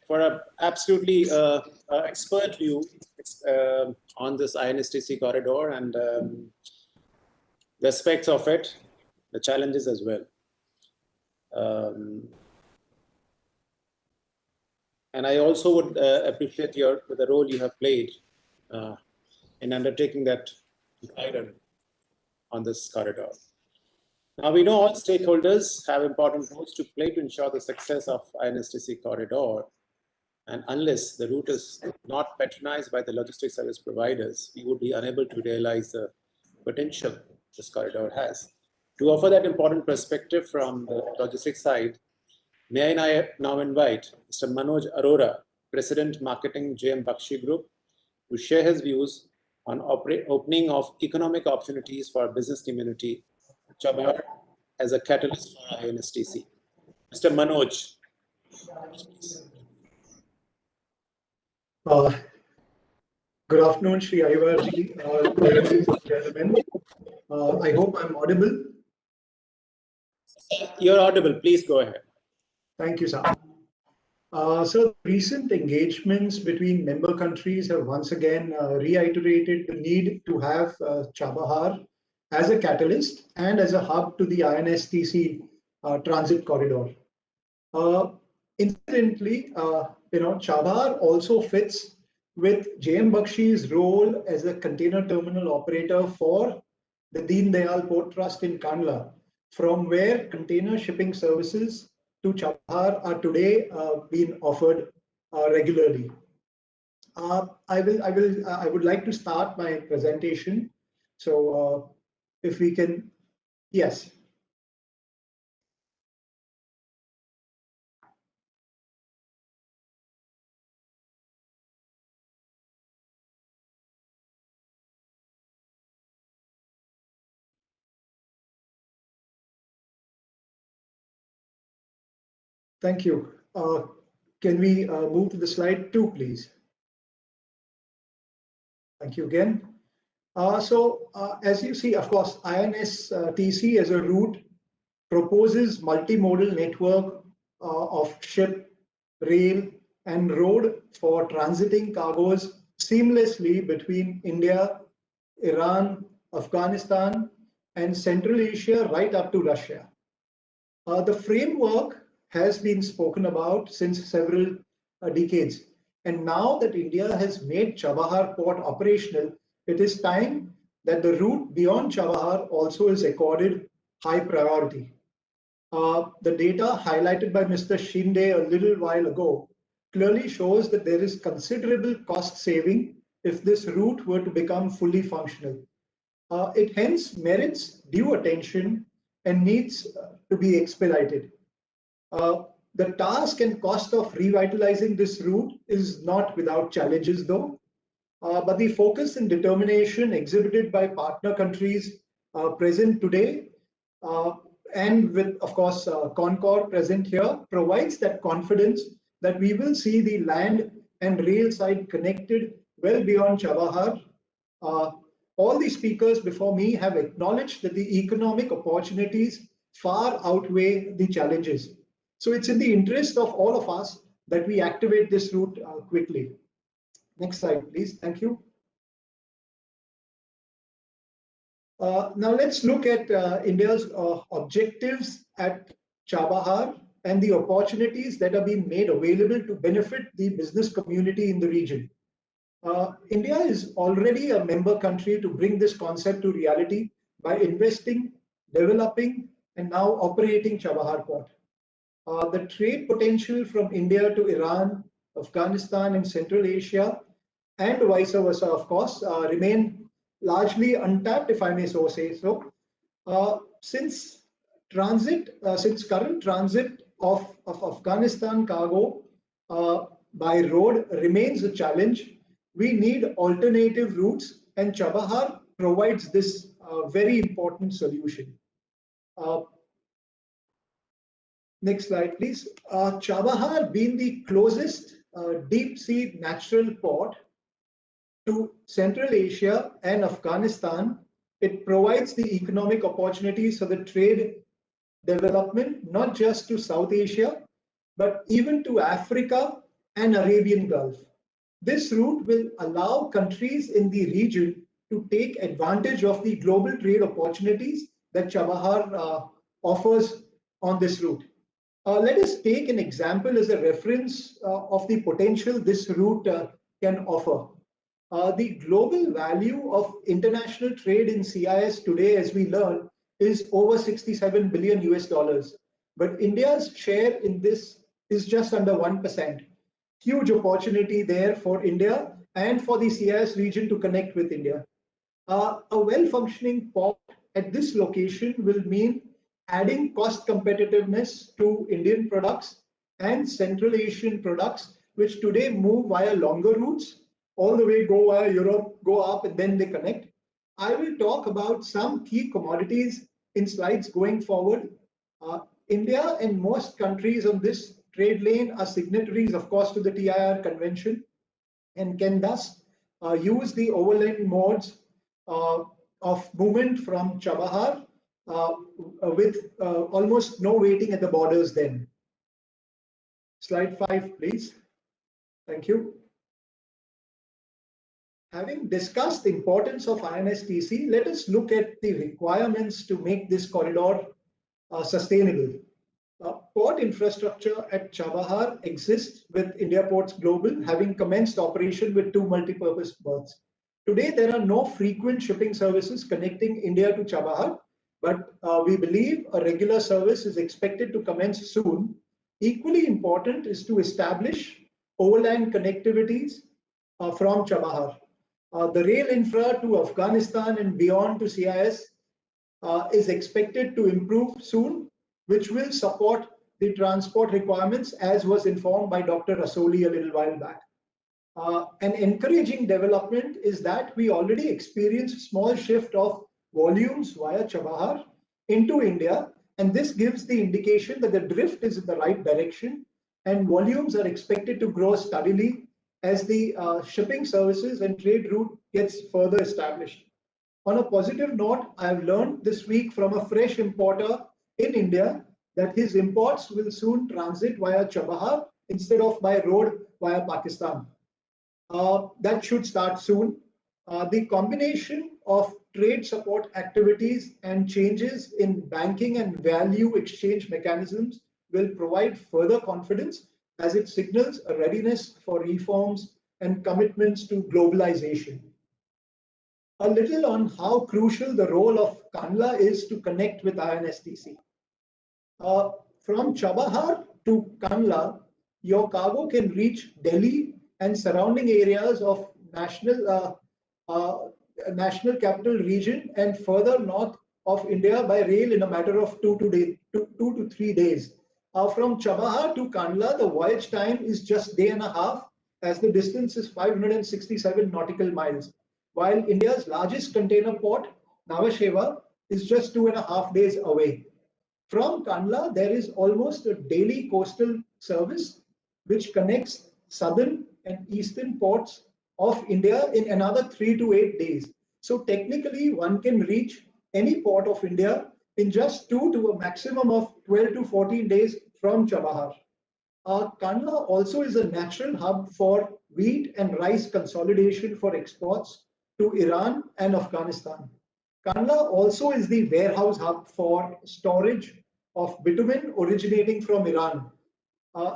for an absolutely expert view on this INSTC corridor and the aspects of it, the challenges as well. And I also would appreciate the role you have played in undertaking that guidance on this corridor. Now, we know all stakeholders have important roles to play to ensure the success of INSTC corridor. And unless the route is not patronized by the logistics service providers, we would be unable to realize the potential this corridor has. To offer that important perspective from the logistics side, may I now invite Mr. Manoj Arora, President Marketing JM Bakshi Group, to share his views on opening of economic opportunities for our business community, Chabahar, as a catalyst for INSTC. Mr. Manoj, please. Good afternoon, Shri Aivarji, ladies and gentlemen. I hope I'm audible. You're audible. Please go ahead. Thank you, sir. So recent engagements between member countries have once again reiterated the need to have Chabahar as a catalyst and as a hub to the INSTC transit corridor. Incidentally, Chabahar also fits with JM Bakshi's role as a container terminal operator for the Deen Dayal Port Trust in Kandla, from where container shipping services to Chabahar are today being offered regularly. I would like to start my presentation. So if we can, yes. Thank you. Can we move to the slide 2, please? Thank you again. As you see, of course, INSTC as a route proposes multimodal network of ship, rail, and road for transiting cargoes seamlessly between India, Iran, Afghanistan, and Central Asia right up to Russia. The framework has been spoken about since several decades. And now that India has made Chabahar port operational, it is time that the route beyond Chabahar also is accorded high priority. The data highlighted by Mr. Shinde a little while ago clearly shows that there is considerable cost saving if this route were to become fully functional. It hence merits due attention and needs to be expedited. The task and cost of revitalizing this route is not without challenges though, but the focus and determination exhibited by partner countries present today and with, of course, Concord present here provides that confidence that we will see the land and rail side connected well beyond Chabahar. All the speakers before me have acknowledged that the economic opportunities far outweigh the challenges. So it's in the interest of all of us that we activate this route quickly. Next slide, please. Thank you. Now let's look at India's objectives at Chabahar and the opportunities that are being made available to benefit the business community in the region. India is already a member country to bring this concept to reality by investing, developing, and now operating Chabahar port. The trade potential from India to Iran, Afghanistan, and Central Asia, and vice versa, of course, remain largely untapped, if I may so say so. Since current transit of Afghanistan cargo by road remains a challenge, we need alternative routes, and Chabahar provides this very important solution. Next slide, please. Chabahar being the closest deep sea natural port to Central Asia and Afghanistan, it provides the economic opportunities for the trade development, not just to South Asia, but even to Africa and Arabian Gulf. This route will allow countries in the region to take advantage of the global trade opportunities that Chabahar offers on this route. Let us take an example as a reference of the potential this route can offer. The global value of international trade in CIS today, as we learn, is over 67 billion US dollars. But India's share in this is just under 1%. Huge opportunity there for India and for the CIS region to connect with India. A well-functioning port at this location will mean adding cost competitiveness to Indian products and Central Asian products, which today move via longer routes, all the way go via Europe, go up, and then they connect. I will talk about some key commodities in slides going forward. India and most countries on this trade lane are signatories, of course, to the TIR convention and can thus use the overland modes of movement from Chabahar with almost no waiting at the borders then. Slide 5, please. Thank you. Having discussed the importance of INSTC, let us look at the requirements to make this corridor sustainable. Port infrastructure at Chabahar exists with India Ports Global, having commenced operation with 2 multipurpose berths. Today, there are no frequent shipping services connecting India to Chabahar, but we believe a regular service is expected to commence soon. Equally important is to establish overland connectivities from Chabahar. The rail infra to Afghanistan and beyond to CIS is expected to improve soon, which will support the transport requirements, as was informed by Dr. Rasoli a little while back. An encouraging development is that we already experience a small shift of volumes via Chabahar into India, and this gives the indication that the drift is in the right direction and volumes are expected to grow steadily as the shipping services and trade route gets further established. On a positive note, I have learned this week from a fresh importer in India that his imports will soon transit via Chabahar instead of by road via Pakistan. That should start soon. The combination of trade support activities and changes in banking and value exchange mechanisms will provide further confidence as it signals a readiness for reforms and commitments to globalization. A little on how crucial the role of Kandla is to connect with INSTC. From Chabahar to Kandla, your cargo can reach Delhi and surrounding areas of national capital region and further north of India by rail in a matter of 2 to 3 days. From Chabahar to Kandla, the voyage time is just day and a half, as the distance is 567 nautical miles, while India's largest container port, Nhava Sheva, is just 2.5 days away. From Kandla, there is almost a daily coastal service which connects southern and eastern ports of India in another 3 to 8 days. So technically, one can reach any port of India in just 2 to a maximum of 12 to 14 days from Chabahar. Kandla also is a natural hub for wheat and rice consolidation for exports to Iran and Afghanistan. Kandla also is the warehouse hub for storage of bitumen originating from Iran.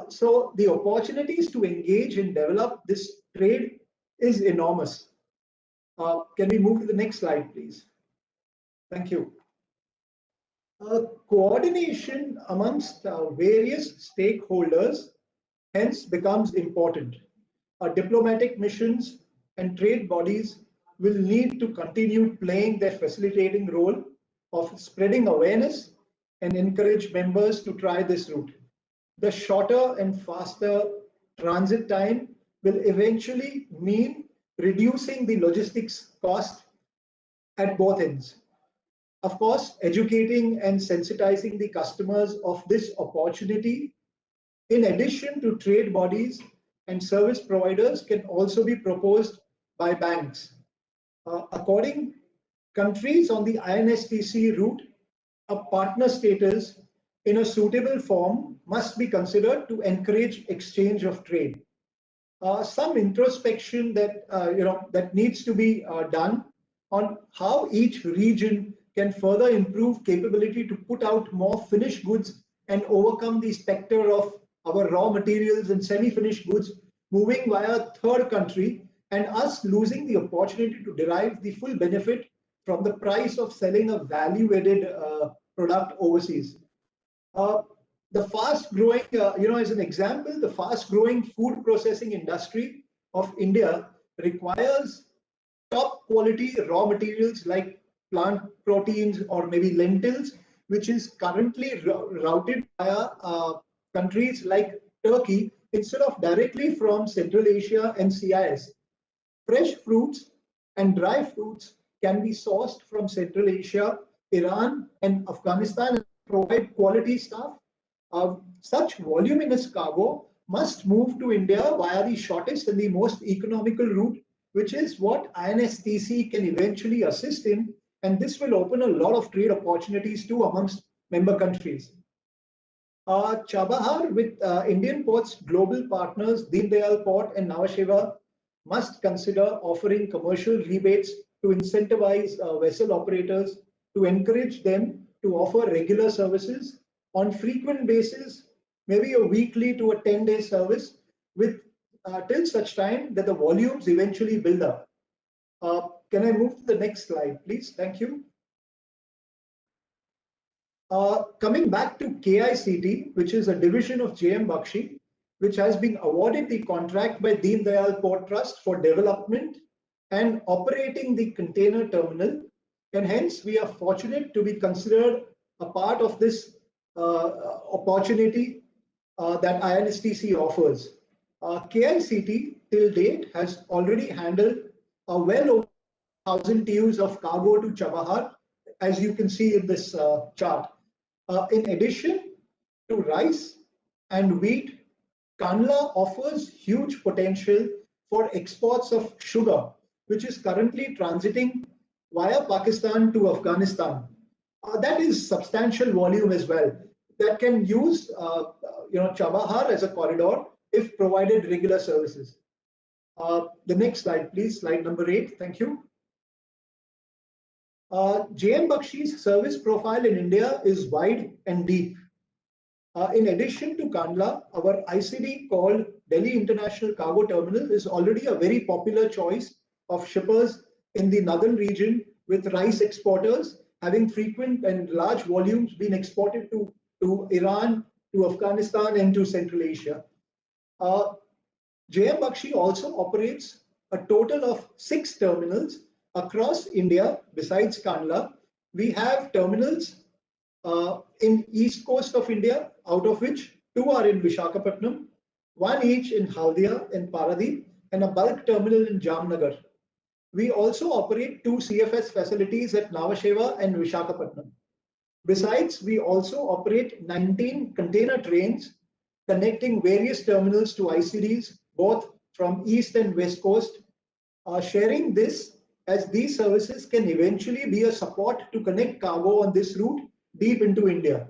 So the opportunities to engage and develop this trade is enormous. Can we move to the next slide, please? Thank you. Coordination amongst various stakeholders hence becomes important. Diplomatic missions and trade bodies will need to continue playing their facilitating role of spreading awareness and encourage members to try this route. The shorter and faster transit time will eventually mean reducing the logistics cost at both ends. of course, educating and sensitizing the customers of this opportunity, in addition to trade bodies and service providers, can also be proposed by banks. According countries on the INSTC route, a partner status in a suitable form must be considered to encourage exchange of trade. Some introspection that that needs to be done on how each region can further improve capability to put out more finished goods and overcome the specter of our raw materials and semi-finished goods moving via third country and us losing the opportunity to derive the full benefit from the price of selling a value-added product overseas. The fast-growing, as an example, the fast-growing food processing industry of India requires top-quality raw materials like plant proteins or maybe lentils, which is currently routed via countries like Turkey instead of directly from Central Asia and CIS. Fresh fruits and dry fruits can be sourced from Central Asia, Iran, and Afghanistan and provide quality stuff. Such voluminous cargo must move to India via the shortest and the most economical route, which is what INSTC can eventually assist in, and this will open a lot of trade opportunities too amongst member countries. Chabahar with Indian ports global partners Deen Dayal Port and Nhava Sheva must consider offering commercial rebates to incentivize vessel operators, to encourage them to offer regular services on frequent basis, maybe a weekly to a 10-day service with till such time that the volumes eventually build up. Can I move to the next slide, please? Thank you. Coming back to KICT, which is a division of JM Bakshi, which has been awarded the contract by Deen Dayal Port Trust for development and operating the container terminal. And hence, we are fortunate to be considered a part of this opportunity that INSTC offers. KICT till date has already handled well over 1,000 TEUs of cargo to Chabahar, as you can see in this chart. In addition to rice and wheat, Kandla offers huge potential for exports of sugar, which is currently transiting via Pakistan to Afghanistan. That is substantial volume as well. That can use Chabahar as a corridor if provided regular services. The next slide, please. Slide number 8. Thank you. JM Bakshi's service profile in India is wide and deep. In addition to Kandla, our ICD called Delhi International Cargo Terminal is already a very popular choice of shippers in the northern region, with rice exporters having frequent and large volumes being exported to Iran, to Afghanistan, and to Central Asia. JM Bakshi also operates a total of 6 terminals across India. Besides Kandla, we have terminals in east coast of India, out of which 2 are in Visakhapatnam, 1 each in Haldia and Paradip, and a bulk terminal in Jamnagar. We also operate 2 CFS facilities at Nhava Sheva and Visakhapatnam. Besides, we also operate 19 container trains connecting various terminals to ICDs, both from east and west coast, sharing this as these services can eventually be a support to connect cargo on this route deep into India.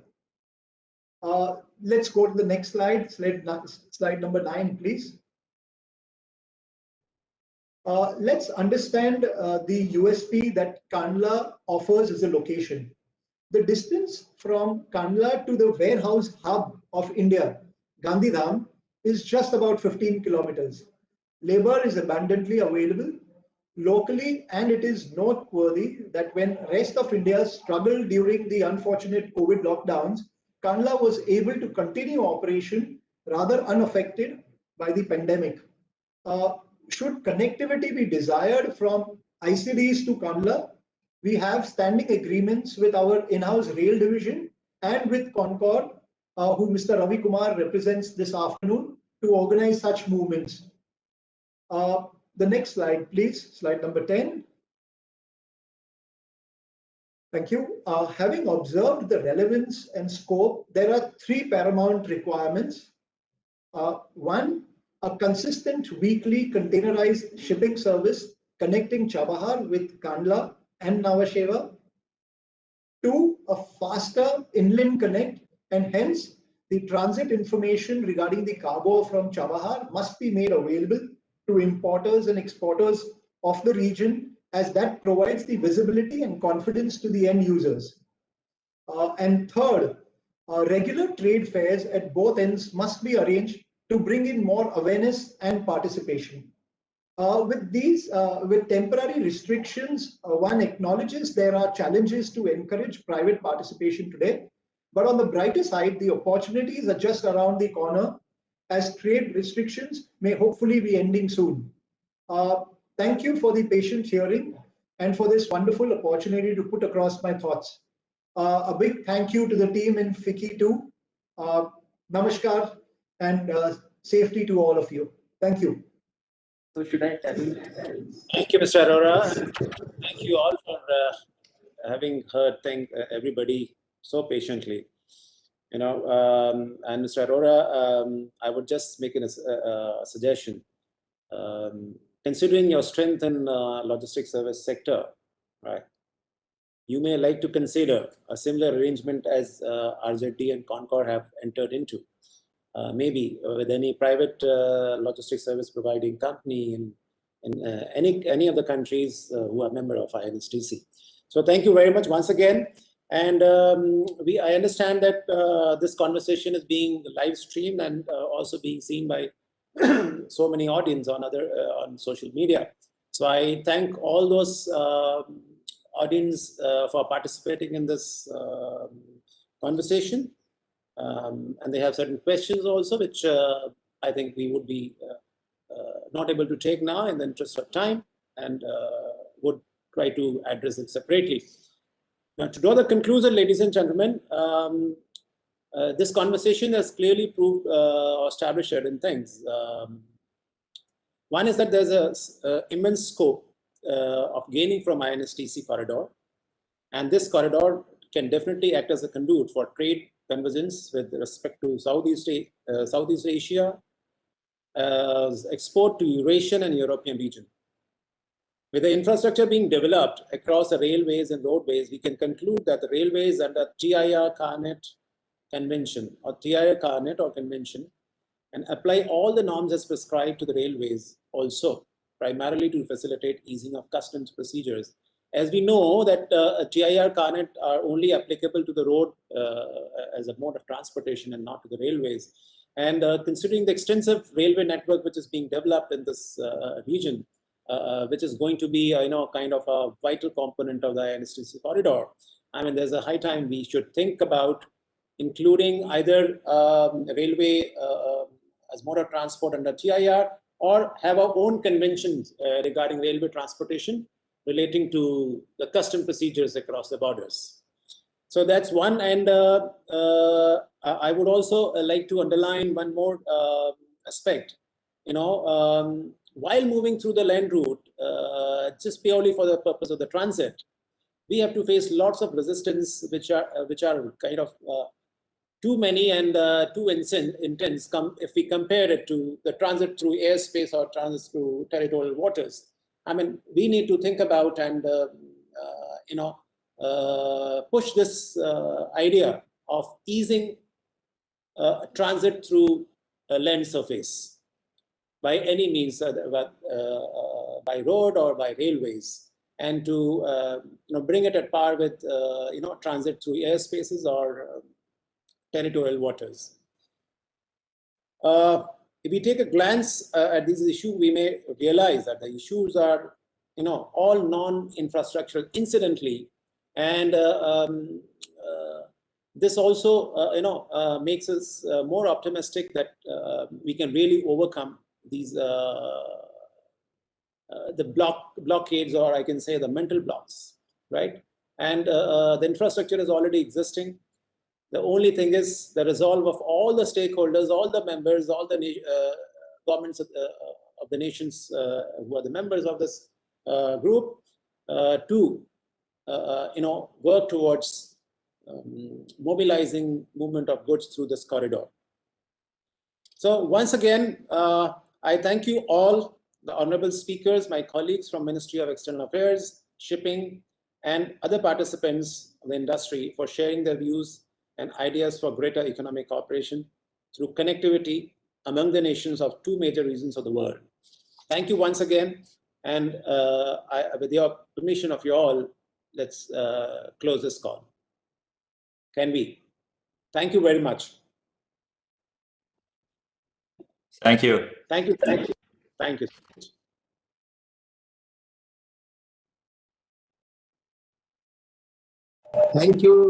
Let's go to the next slide, slide number 9, please. Let's understand the USP that Kandla offers as a location. The distance from Kandla to the warehouse hub of India, Gandhidham, is just about 15 kilometers. Labor is abundantly available locally, and it is noteworthy that when rest of India struggled during the unfortunate COVID lockdowns, Kandla was able to continue operation rather unaffected by the pandemic. Should connectivity be desired from ICDs to Kandla, we have standing agreements with our in-house rail division and with Concord, who Mr. Ravi Kumar represents this afternoon, to organize such movements. The next slide, please. Slide number 10. Thank you. Having observed the relevance and scope, there are three paramount requirements. One, a consistent weekly containerized shipping service connecting Chabahar with Kandla and Nhava Sheva. Two, a faster inland connect, and hence the transit information regarding the cargo from Chabahar must be made available to importers and exporters of the region, as that provides the visibility and confidence to the end users. And third, regular trade fairs at both ends must be arranged to bring in more awareness and participation. With temporary restrictions, one acknowledges there are challenges to encourage private participation today. But on the brighter side, the opportunities are just around the corner, as trade restrictions may hopefully be ending soon. Thank you for the patient hearing and for this wonderful opportunity to put across my thoughts. A big thank you to the team in FICCI too. Namaskar and safety to all of you. Thank you. So should I tell you? Thank you, Mr. Arora. Thank you all for having heard everybody so patiently. And Mr. Arora, I would just make a suggestion. Considering your strength in logistics service sector, right? You may like to consider a similar arrangement as RZD and Concor have entered into. Maybe with any private logistics service providing company in any of the countries who are member of INSTC. So thank you very much once again. And I understand that this conversation is being live streamed and also being seen by so many audience on social media. So I thank all those audience for participating in this conversation. And they have certain questions also, which I think we would be not able to take now in the interest of time, and would try to address it separately. Now, to draw the conclusion, ladies and gentlemen, this conversation has clearly proved or established certain things. One is that there's an immense scope of gaining from INSTC corridor, and this corridor can definitely act as a conduit for trade convergence with respect to Southeast Asia, export to Eurasian and European region. With the infrastructure being developed across the railways and roadways, we can conclude that the railways under TIR Carnet Convention or TIR Carnet or Convention and apply all the norms as prescribed to the railways also, primarily to facilitate easing of customs procedures. As we know that TIR Carnet are only applicable to the road as a mode of transportation and not to the railways. And considering the extensive railway network which is being developed in this region, which is going to be, kind of a vital component of the INSTC corridor. I mean, there's a high time we should think about including either railway as mode of transport under TIR, or have our own conventions regarding railway transportation relating to the custom procedures across the borders. So that's one. And I would also like to underline one more aspect. While moving through the land route, just purely for the purpose of the transit, we have to face lots of resistance, which are kind of too many and too intense if we compare it to the transit through airspace or transit through territorial waters. I mean, we need to think about and push this idea of easing transit through land surface by any means, by road or by railways, and to bring it at par with transit through airspaces or territorial waters. If we take a glance at these issues, we may realize that the issues are, all non-infrastructural incidentally, and this also, makes us more optimistic that we can really overcome these the blockades, or I can say the mental blocks, right? And the infrastructure is already existing. The only thing is the resolve of all the stakeholders, all the members, all the governments of the nations who are the members of this group to work towards mobilizing movement of goods through this corridor. So once again, I thank you all, the honorable speakers, my colleagues from Ministry of External Affairs, Shipping, and other participants of the industry for sharing their views and ideas for greater economic cooperation through connectivity among the nations of two major regions of the world. Thank you once again. And with your permission of you all, let's close this call. Can we? Thank you very much. Thank you. Thank you. Thank you. Thank you. Thank you.